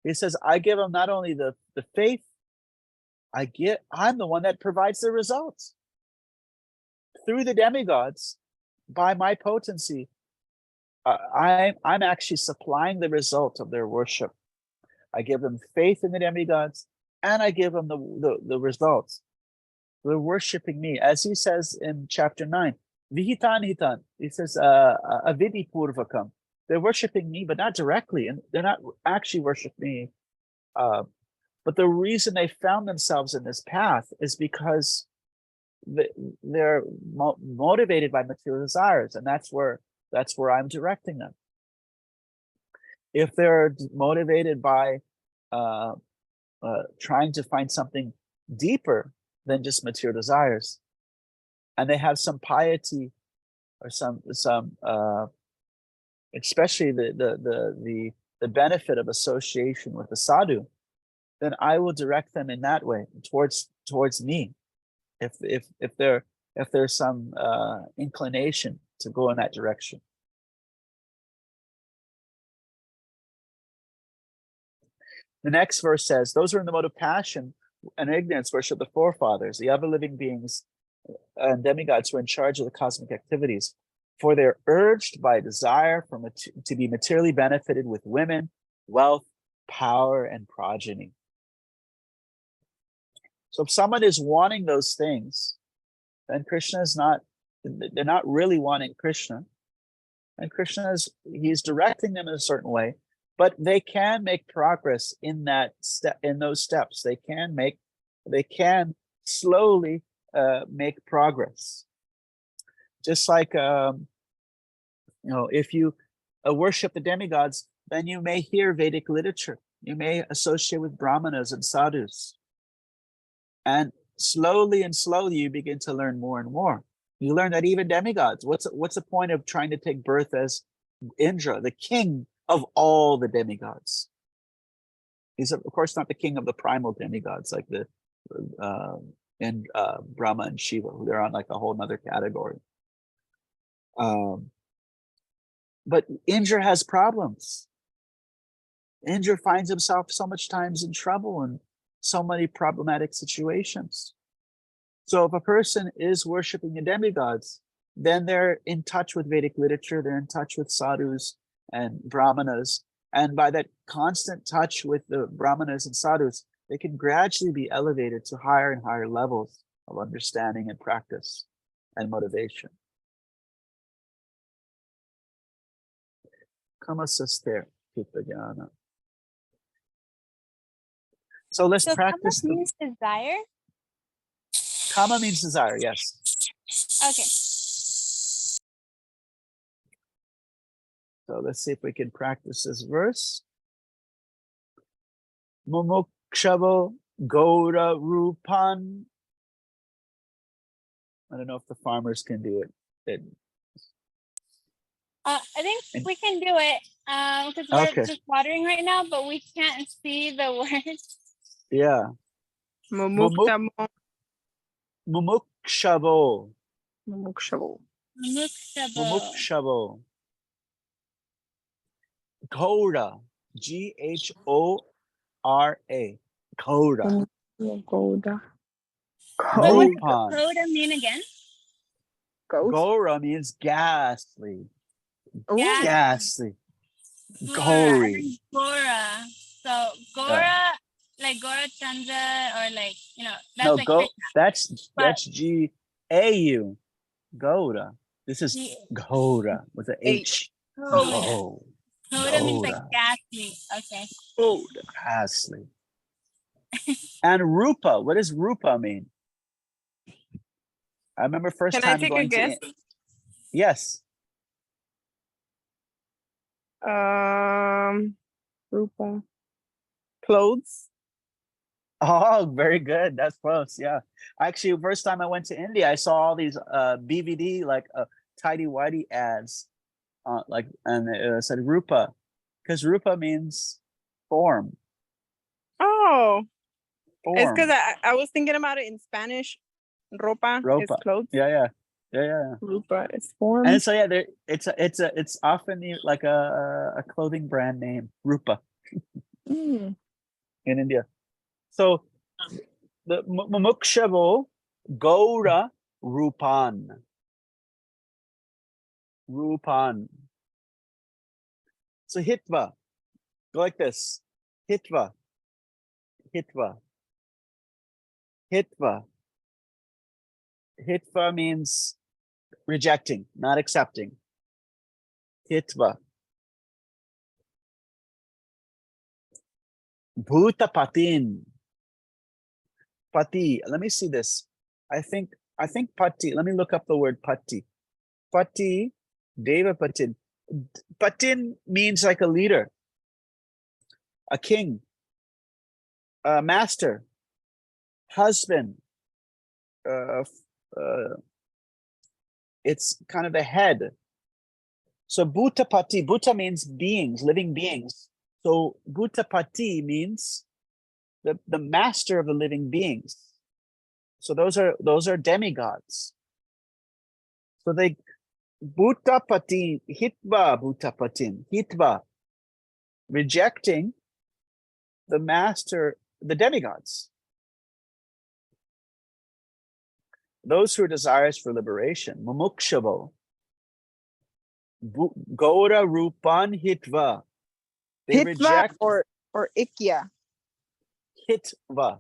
He says, I give them not only the faith, I'm the one that provides the results. Through the demigods, by my potency, I'm actually supplying the result of their worship. I give them faith in the demigods, and I give them the results. They're worshiping me. As he says in chapter 9, Vihitan hitan, he says, Avidi purvakam. They're worshiping me, but not directly, and they're not actually worshiping me. But the reason they found themselves in this path is because they're motivated by material desires, and that's where I'm directing them. If they're motivated by trying to find something deeper than just material desires, and they have some piety or some especially the benefit of association with the sadhu, then I will direct them in that way towards me. If there's some inclination to go in that direction. The next verse says, those who are in the mode of passion and ignorance worship the forefathers, the other living beings and demigods who are in charge of the cosmic activities, for they're urged by desire to be materially benefited with women, wealth, power, and progeny. So if someone is wanting those things, then they're not really wanting Krishna. And Krishna he's directing them in a certain way, but they can make progress in those steps. They can slowly make progress. Just like if you worship the demigods, then you may hear Vedic literature. You may associate with Brahmanas and sadhus. And slowly and slowly, you begin to learn more and more. You learn that even demigods, what's the point of trying to take birth as Indra, the king of all the demigods? He's of course not the king of the primal demigods like the Brahma and Shiva. They're on like a whole nother category. But Indra has problems. Indra finds himself so much times in trouble and so many problematic situations. So if a person is worshiping the demigods, then they're in touch with Vedic literature, they're in touch with sadhus and brahmanas. And by that constant touch with the brahmanas and sadhus, they can gradually be elevated to higher and higher levels of understanding and practice and motivation. Kamasaster Kittajana. So let's practice. Kama means desire? Kama means desire, yes. Okay. So let's see if we can practice this verse. Mumukshavo Gaura Rupan. I don't know if the farmers can do it. I think we can do it because we're just watering right now, but we can't see the words. Yeah. Mumukshavo. Mumukshavo. Mumukshavo. Mumukshavo. Gaura. G-H-O-R-A. Gaura. Gaura. What does Gaura mean again? Gaura means ghastly. Ghastly. Gory. Gora. So Gora, like Gora Chandra, or like, you know, that's no, like that's G-A-U. Gaura. This is Gaura with an H. Gaura. Gaura means like ghastly. Okay. Gaura. Ghastly. And Rupa. What does Rupa mean? I remember first time going to. Yes. Rupa. Clothes. Oh, very good. That's close. Yeah. Actually, first time I went to India, I saw all these BVD like tidy whitey ads, and it said Rupa, because Rupa means form. Oh, form. It's because I was thinking about it in Spanish. Ropa is clothes. Yeah. Rupa is form. And so yeah, it's often like a clothing brand name, Rupa, in India. So the Mumukshavo Gaura Rupan. So Hitva, go like this. Hitva. Hitva means rejecting, not accepting. Hitva. Bhutapatin. Pati. Let me see this. I think pati. Let me look up the word pati. Pati, Deva Patin. Patin means like a leader, a king, a master, husband. It's kind of the head. So Bhutapati, Bhuta means beings, living beings. So Bhutapati means the master of the living beings. So those are demigods. So they Bhutapati, Hitva Bhutapatin, Hitva, rejecting the master, the demigods. Those who are desirous for liberation, Mumukshavo, Gaura Rupan Hitva. They reject or Ikya. Hitva.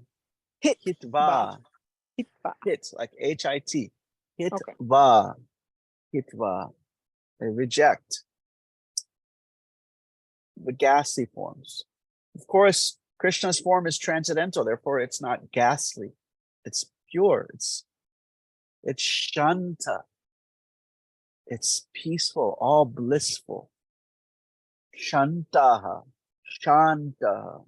Hitva. Hit, like H-I-T. Hitva. Hitva. They reject the ghastly forms. Of course, Krishna's form is transcendental, therefore it's not ghastly. It's pure. It's shanta. It's peaceful, all blissful. Shantaha. Shantaha.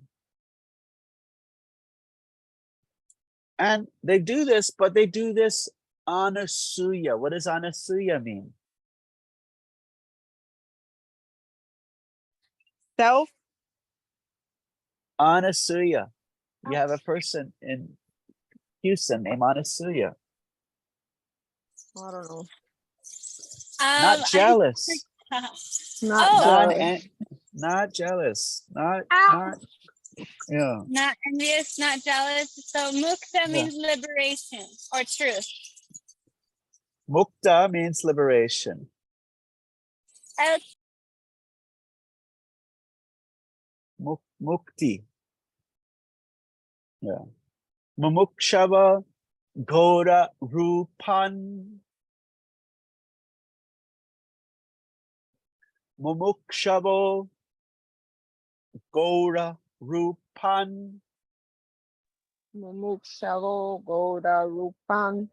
And they do this, but they do this anasuya. What does anasuya mean? Self. Anasuya. You have a person in Houston named Anasuya. I don't know. Not jealous. Not Oh. jealous. Not jealous. Not yeah. Not envious, not jealous. So mukta Yeah. means liberation or truth. Mukta means liberation. Mukti. Yeah. Mumukshava Gora Rupan. Mumukshavo Gora Rupan. Mumukshavo Goda Rupan.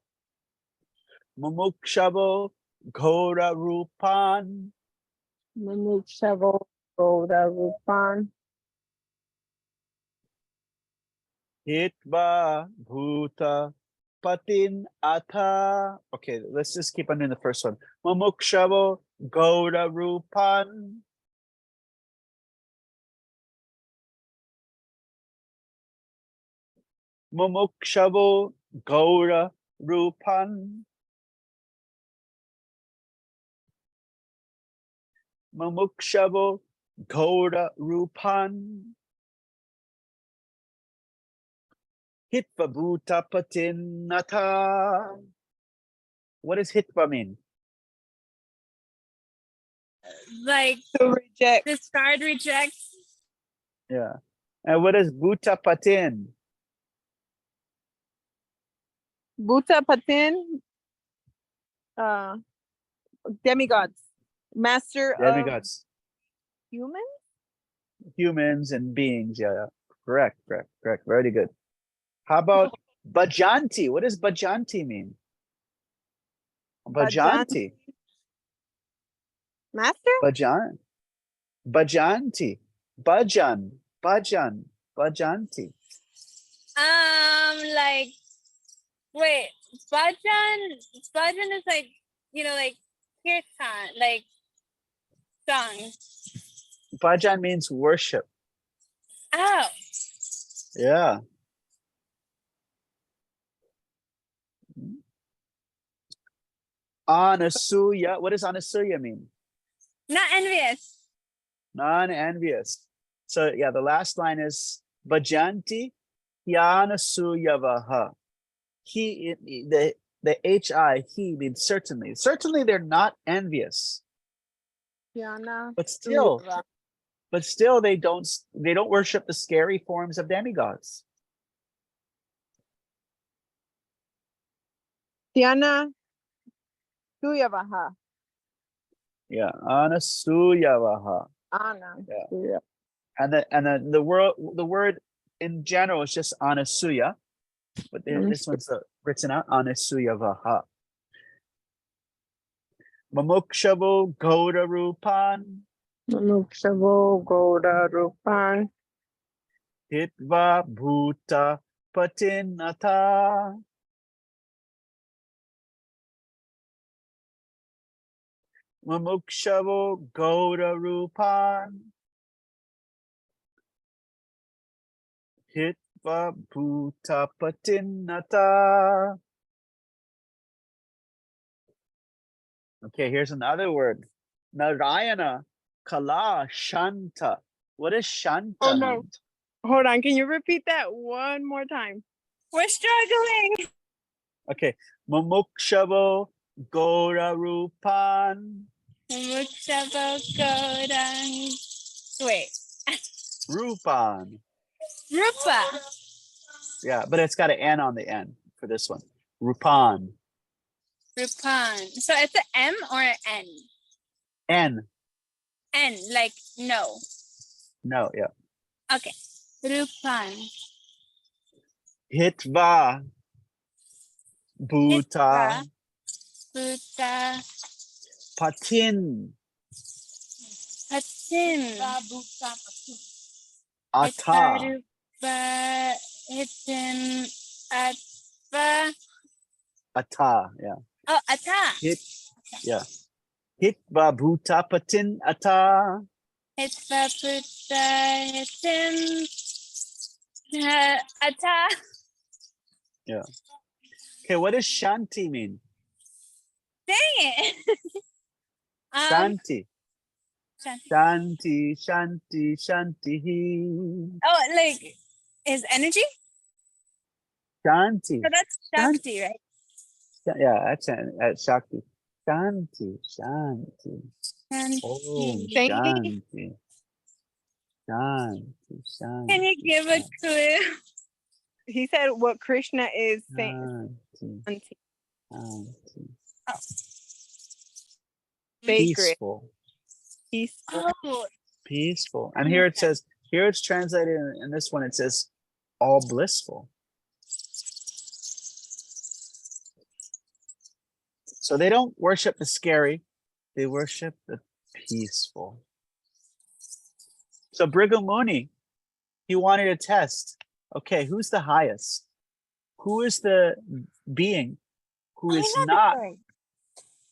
Mumukshavo Gora Rupan. Mumukshavo Goda Rupan. Hitva Bhuta Patin Atha. Okay, let's just keep on doing the first one. Mumukshavo Gora Rupan. Mumukshavo Gora Rupan. Mumukshavo Gora Rupan. Hitva Bhuta Patin Atha. What does hitva mean? Like To reject. discard, reject. Yeah. And what is Bhuta Patin? Bhuta Patin. Demigods. Master of Demigods. humans. Humans and beings. Yeah, yeah. Correct. Very good. How about Bhajanti? What does Bhajanti mean? Bhajanti. Master. Bhajanti. Bhajanti. Like, wait, bhajan is like, like kirtan, like song. Bhajan means worship. Oh, Yeah. Anasuya. What does Anasuya mean? not envious. Non-envious. So yeah, the last line is Bhajanti Yanasuyavaha. The hi, he means certainly. Certainly they're not envious. Yana. But still they don't worship the scary forms of demigods. Diana. Suyavaha. Yeah, Anasuyavaha. Anna. Yeah. And the word in general is just Anasuya, but this one's written out Anasuyavaha. Mamukshavo Gauda Rupan. Mumukshavo Goda Rupan. Hitva Bhuta Patinata. Mamukshavo Gauda Rupan. Hitva Bhuta Patinata. Okay, here's another word. Narayana Kala Shanta. What does Shanta Oh, no. mean? Hold on, can you repeat that one more time? We're struggling. Okay, Mumukshavo Gora Rupan. Wait. Rupan. Rupa. Yeah, but it's got an N on the end for this one. Rupan. Rupan. So it's an M or an N? N. N, like no. No, yeah. Okay. Rupan. Hitva Bhuta Bhuta. Patin. Hitin. Ata. Hitin. Atva. Ata. Yeah. Oh, ata. Hit. Yeah. Hitva bhutapatin ata. Hitva puta hitin. Ata. Yeah. Okay, what does shanti mean? Dang it. Shanti. Shanti. Shanti, shanti. Oh, like his energy? Shanti. So that's Shakti, right? Yeah, that's Shakti. Shanti, shanti. Oh, Shanti. Thank you. shanti. Shanti, shanti. Can you give a clue? He said what Krishna is saying. Shanti, shanti. Sacred. Peaceful. Peaceful. Oh, Peaceful. And here it says, here it's translated in this one, it says all blissful. So they don't worship the scary, they worship the peaceful. So Bhrigu Muni, he wanted to test, okay, who's the highest? Who is the being who is not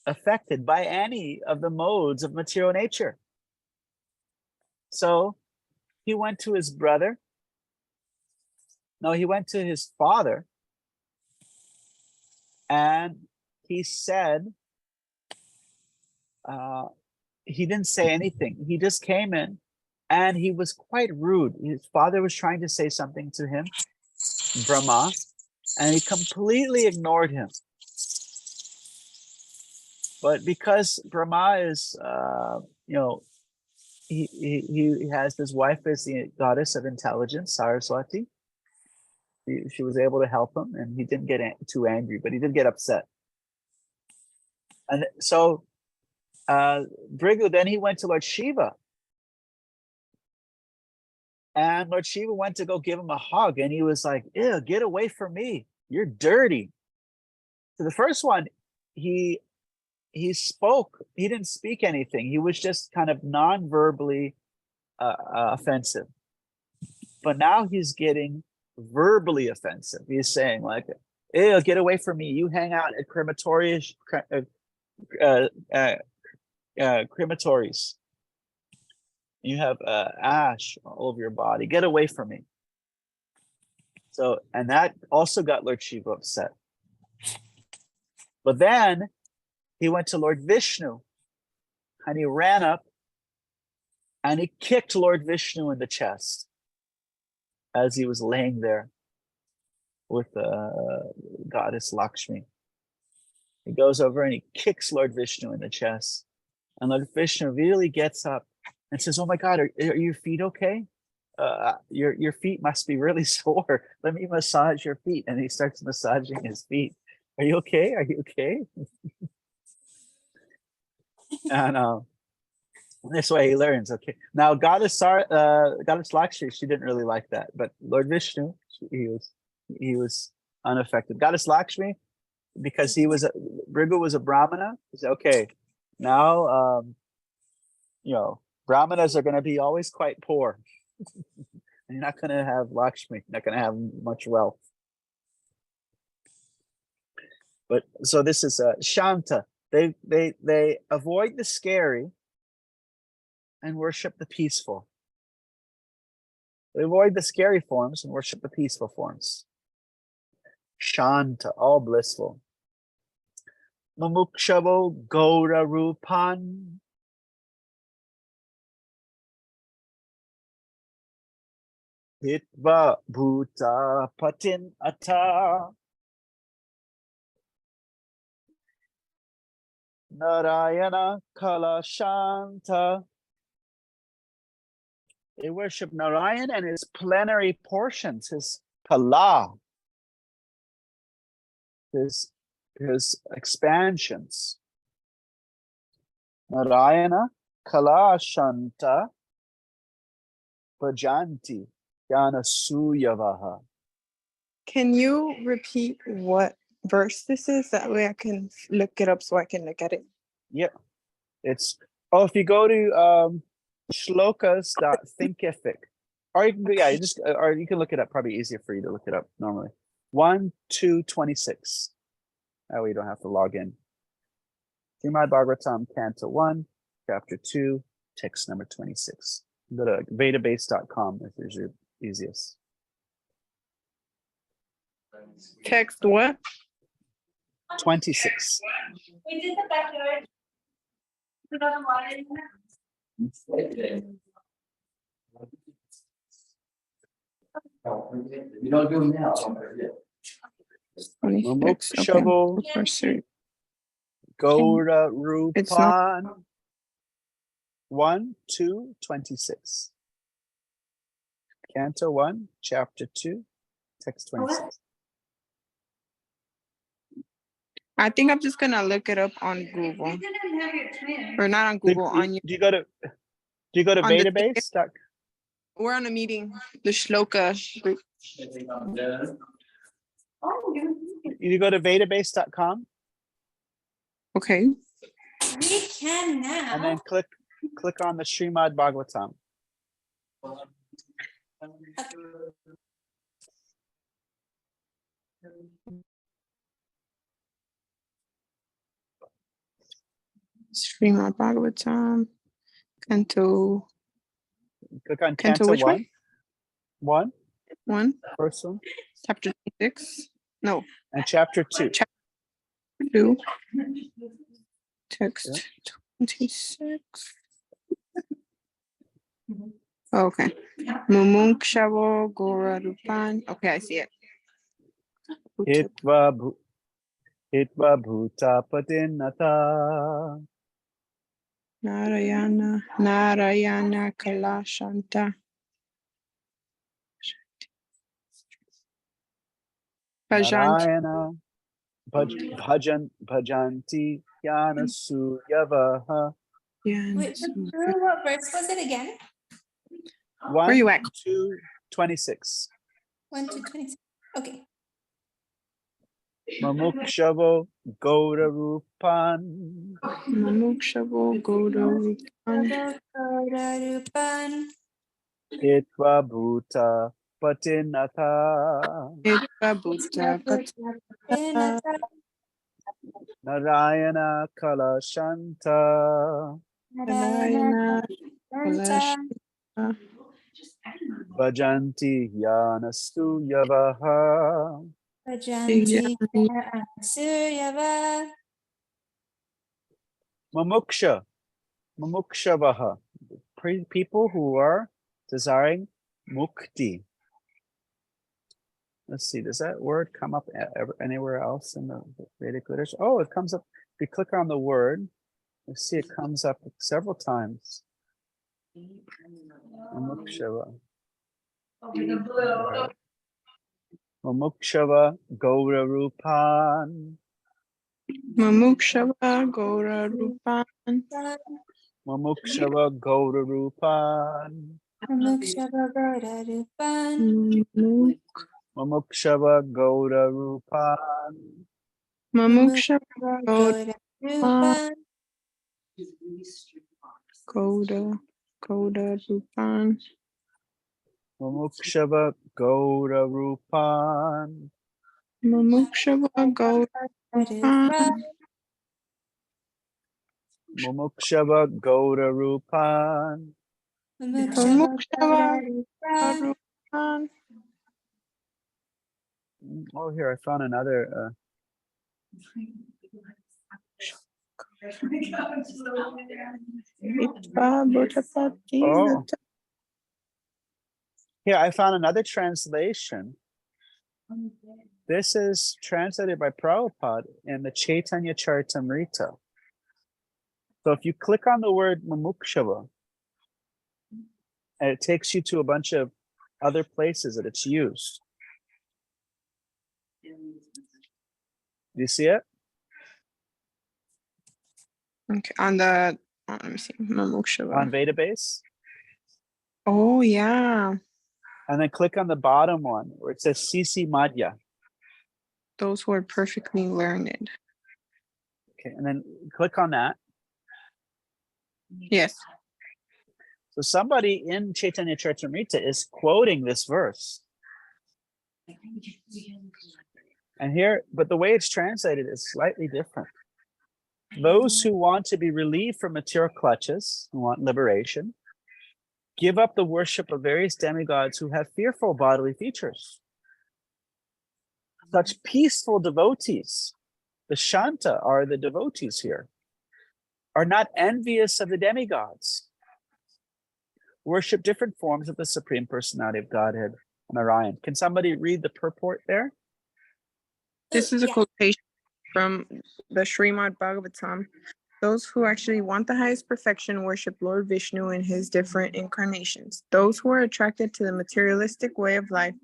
affected by any of the modes of material nature? So he went to his brother. No, he went to his father. And he said, he didn't say anything. He just came in and he was quite rude. His father was trying to say something to him, Brahma, and he completely ignored him. But because Brahma is, he has his wife as the goddess of intelligence, Saraswati. She was able to help him, and he didn't get too angry, but he did get upset. And so Bhrigu, then he went to Lord Shiva. And Lord Shiva went to go give him a hug, and he was like, ew, get away from me. You're dirty. So the first one, he spoke, he didn't speak anything. He was just kind of non-verbally offensive. But now he's getting verbally offensive. He's saying like, ew, get away from me. You hang out at crematories. You have ash all over your body. Get away from me. So, and that also got Lord Shiva upset. But then he went to Lord Vishnu and he ran up and he kicked Lord Vishnu in the chest as he was laying there with goddess Lakshmi. He goes over and he kicks Lord Vishnu in the chest. And Lord Vishnu really gets up and says, oh my God, are your feet okay? Your feet must be really sore. Let me massage your feet. And he starts massaging his feet. Are you okay? Are you okay? And this way he learns. Okay. Now goddess Lakshmi, she didn't really like that, but Lord Vishnu, he was unaffected. Goddess Lakshmi, because Bhrigu was a Brahmana, he said, okay, now Brahmanas are going to be always quite poor. You're not going to have Lakshmi, not going to have much wealth. But so this is Shanta. They avoid the scary and worship the peaceful. They avoid the scary forms and worship the peaceful forms. Shanta, all blissful. Mamukshavo Gaura Rupan. Hitva Bhuta Patin Ata. Narayana Kala Shanta. They worship Narayan and his plenary portions, his Kala, his expansions. Narayana Kala Shanta Bhajanti Yana Suyavaha. Can you repeat what verse this is? That way I can look it up so I can look at it. Yep. It's, if you go to shlokas.thinkific. Or you can go, yeah, you just or you can look it up, probably easier for you to look it up normally. 1, 2, 26. That way you don't have to log in. Śrīmad-Bhāgavatam, Canto 1, Chapter 2, text number 26. Go to database.com if it's your easiest. Text what? 26. We did the backyard. We got the water in there. You don't do them now. 26. Okay. Mumukshavo Pursuit. Gaura It's not- Rupan. 1, 2, 26. Canto 1, Chapter 2, text 26. I think I'm just gonna look it up on Google. You didn't have your twin. Or not on Do Google, on do you go to on the database? we're on a meeting. The Shloka group. Oh, You go to database.com Okay. we can now. and then click on the Śrīmad-Bhāgavatam. Śrīmad-Bhāgavatam. Canto Click on Canto Canto which 1. one? 1, 1, first one, chapter 6. No, and Chapter 2. 2. Text 26. Okay. Mumukshavo Gora Rupan. Okay, I see it. Hitva Bhuta Patinata. Narayana Kalashanta. Bhajanti. Narayana Bhajanti Yana Suyavaha. Wait, Drew, what verse was it again? 1, Where you at? 2, 26. 1 to 26. Okay. Mumukshavo Gaura Rupan. Mumukshavo Gora Rupan. Rupan. Hitva Bhuta Patinata. Edva Bhuta Patata. Narayana Kalashanta. Narayana Kalashanta. Bhajanti Yanastu Yavaha. Prajanti Suryava. Mumukshavaha. People who are desiring mukti. Let's see, does that word come up anywhere else in the Vedic literature? Oh, it comes up. If you click on the word, you see it comes up several times. Mumukshava. Mumukshava Gaura Rupan. Mumukshava Gora Rupan. Mumukshava Gaura Rupan. Mumukshava Gaura Rupan. Mumukshava Gaura Rupan. Mumukshava Gaura Rupan. Gora Rupan. Mumukshava Gaura Rupan. Mumukshava Gora Rupan. Mumukshava Gaura Rupan. Mumukshava Gaura Rupan. Rupan. Oh, here I found another. Oh, here I found another translation. This is translated by Prabhupada in the Chaitanya Charitamrita. So if you click on the word Mumukshava, and it takes you to a bunch of other places that it's used. Do you see it? Okay, on the let me see, Mumukshava. On Vedabase? Oh yeah, And then click on the bottom one where it says CC Madhya. those who are perfectly learned. Okay, and then click on that. Yes. So somebody in Chaitanya Charitamrita is quoting this verse. And here, but the way it's translated is slightly different. Those who want to be relieved from material clutches, who want liberation, give up the worship of various demigods who have fearful bodily features. Such peaceful devotees, the Shanta are the devotees here, are not envious of the demigods. Worship different forms of the Supreme Personality of Godhead, Narayan. Can somebody read the purport there? This is a quotation from the Śrīmad-Bhāgavatam. Those who actually want the highest perfection worship Lord Vishnu in his different incarnations. Those who are attracted to the materialistic way of life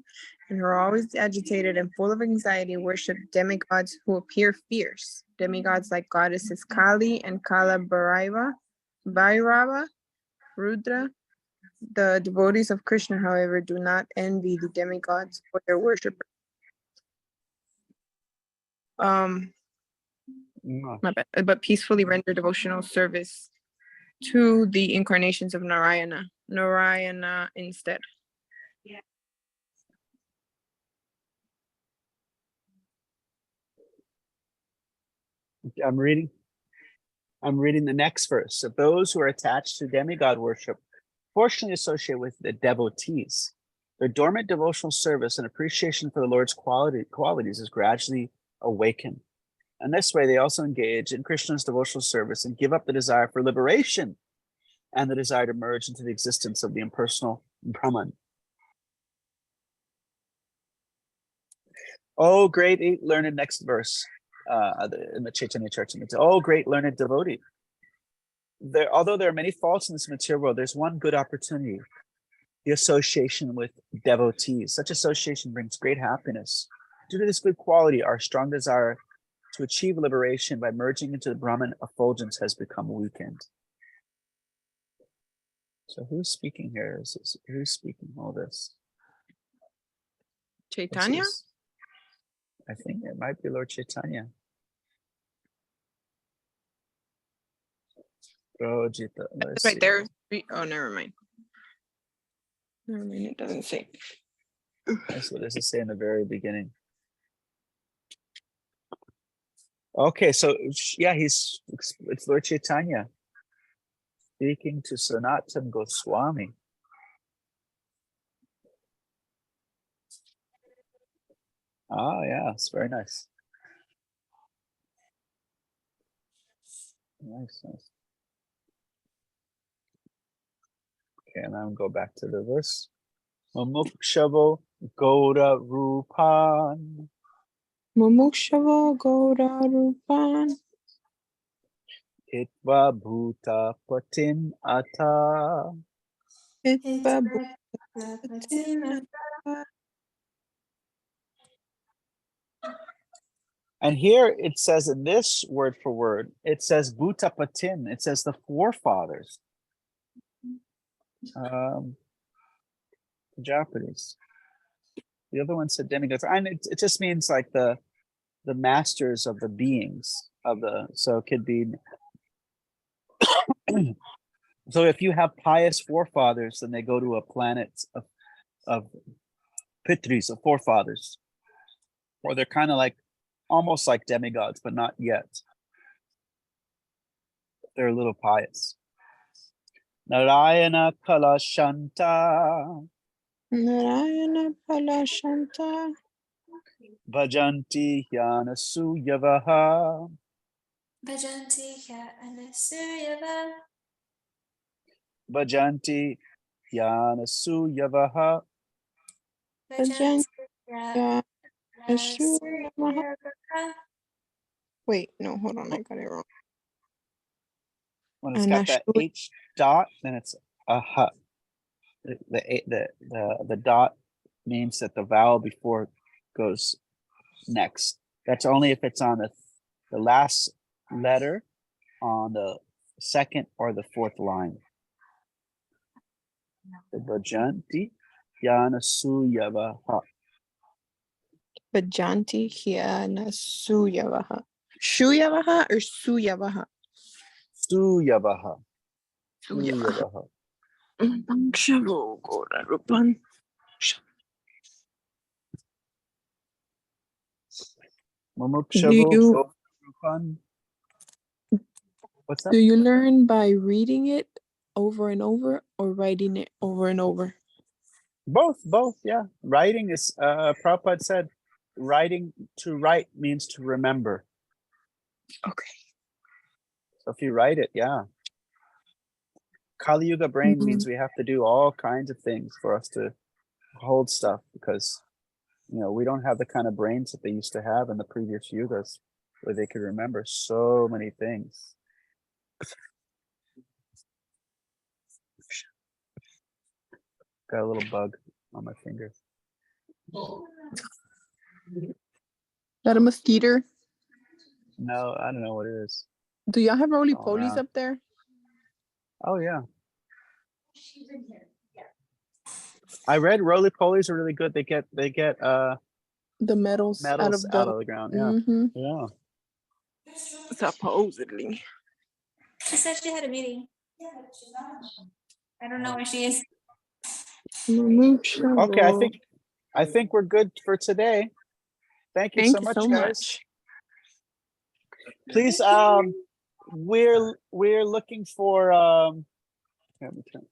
and who are always agitated and full of anxiety worship demigods who appear fierce. Demigods like goddesses Kali and Kala Bhairava, Rudra. The devotees of Krishna, however, do not envy the demigods or their worshippers. My bad, but peacefully render devotional service to the incarnations of Narayana instead. I'm reading the next verse. So those who are attached to demigod worship fortunately associate with the devotees. Their dormant devotional service and appreciation for the Lord's qualities is gradually awakened. And this way, they also engage in Krishna's devotional service and give up the desire for liberation and the desire to merge into the existence of the impersonal Brahman. Oh, great learned, next verse in the Chaitanya Charitamrita. Oh, great learned devotee. Although there are many faults in this material world, there's one good opportunity: the association with devotees. Such association brings great happiness. Due to this good quality, our strong desire to achieve liberation by merging into the Brahman effulgence has become weakened. So who's speaking here? Who's speaking all this? Chaitanya? I think it might be Lord Chaitanya. Right there. Oh, never mind. Never mind, it doesn't say. That's what does it say in the very beginning? Okay, so yeah, it's Lord Chaitanya speaking to Sanatana Goswami. Oh yeah, it's very nice. Nice. Okay, and I'm go back to the verse. Mumukshavo Gaura Rupan. Mumukshava Gaura Rupan. Hitva Bhuta Patin Ata. Hitva Bhuta Patin Ata. And here it says in this word for word, it says Bhuta Patin. It says the forefathers. Japanese. The other one said demigods, and it just means like the masters of the beings of the. So it could be. So if you have pious forefathers, then they go to a planet of pitris, of forefathers, or they're kind of like almost like demigods, but not yet. They're a little pious. Narayana Kalashanta. Narayana Kalashanta. Bhajanti Hyana Suyavaha. Bhajanti Hyana Suyavaha. Bhajanti Hyana Suyavaha. Bhajanti Hyana Suyavaha. Wait, no, hold on, I got it wrong. When it's got that H dot, then it's a ha. The dot means that the vowel before goes next. That's only if it's on the last letter on the second or the fourth line. The Bhajanti Hyana Suyavaha. Bhajanti Hyana Suyavaha. Shuyavaha or Suyavaha? Suyavaha. Suyavaha. Mumukshavu Rupan. What's that? Do you learn by reading it over and over or writing it over and over? Both, yeah. Writing is, Prabhupada said, to write means to remember. Okay. So if you write it, yeah. Kali Yuga brain means we have to do all kinds of things for us to hold stuff, because, we don't have the kind of brains that they used to have in the previous yugas, where they could remember so many things. Got a little bug on my finger. That a mosquito? No, I don't know what it is. Do y'all have roly Oh, polies no. up there? Oh yeah. I read roly-polies are really good. They get The metals out metals of out of the ground. Yeah. Mhm. Yeah. Supposedly. She said she had a meeting. I don't know where she is. Okay, I think we're good for today. Thank you Thank so you much, so guys. much. Please, we're looking for let me turn.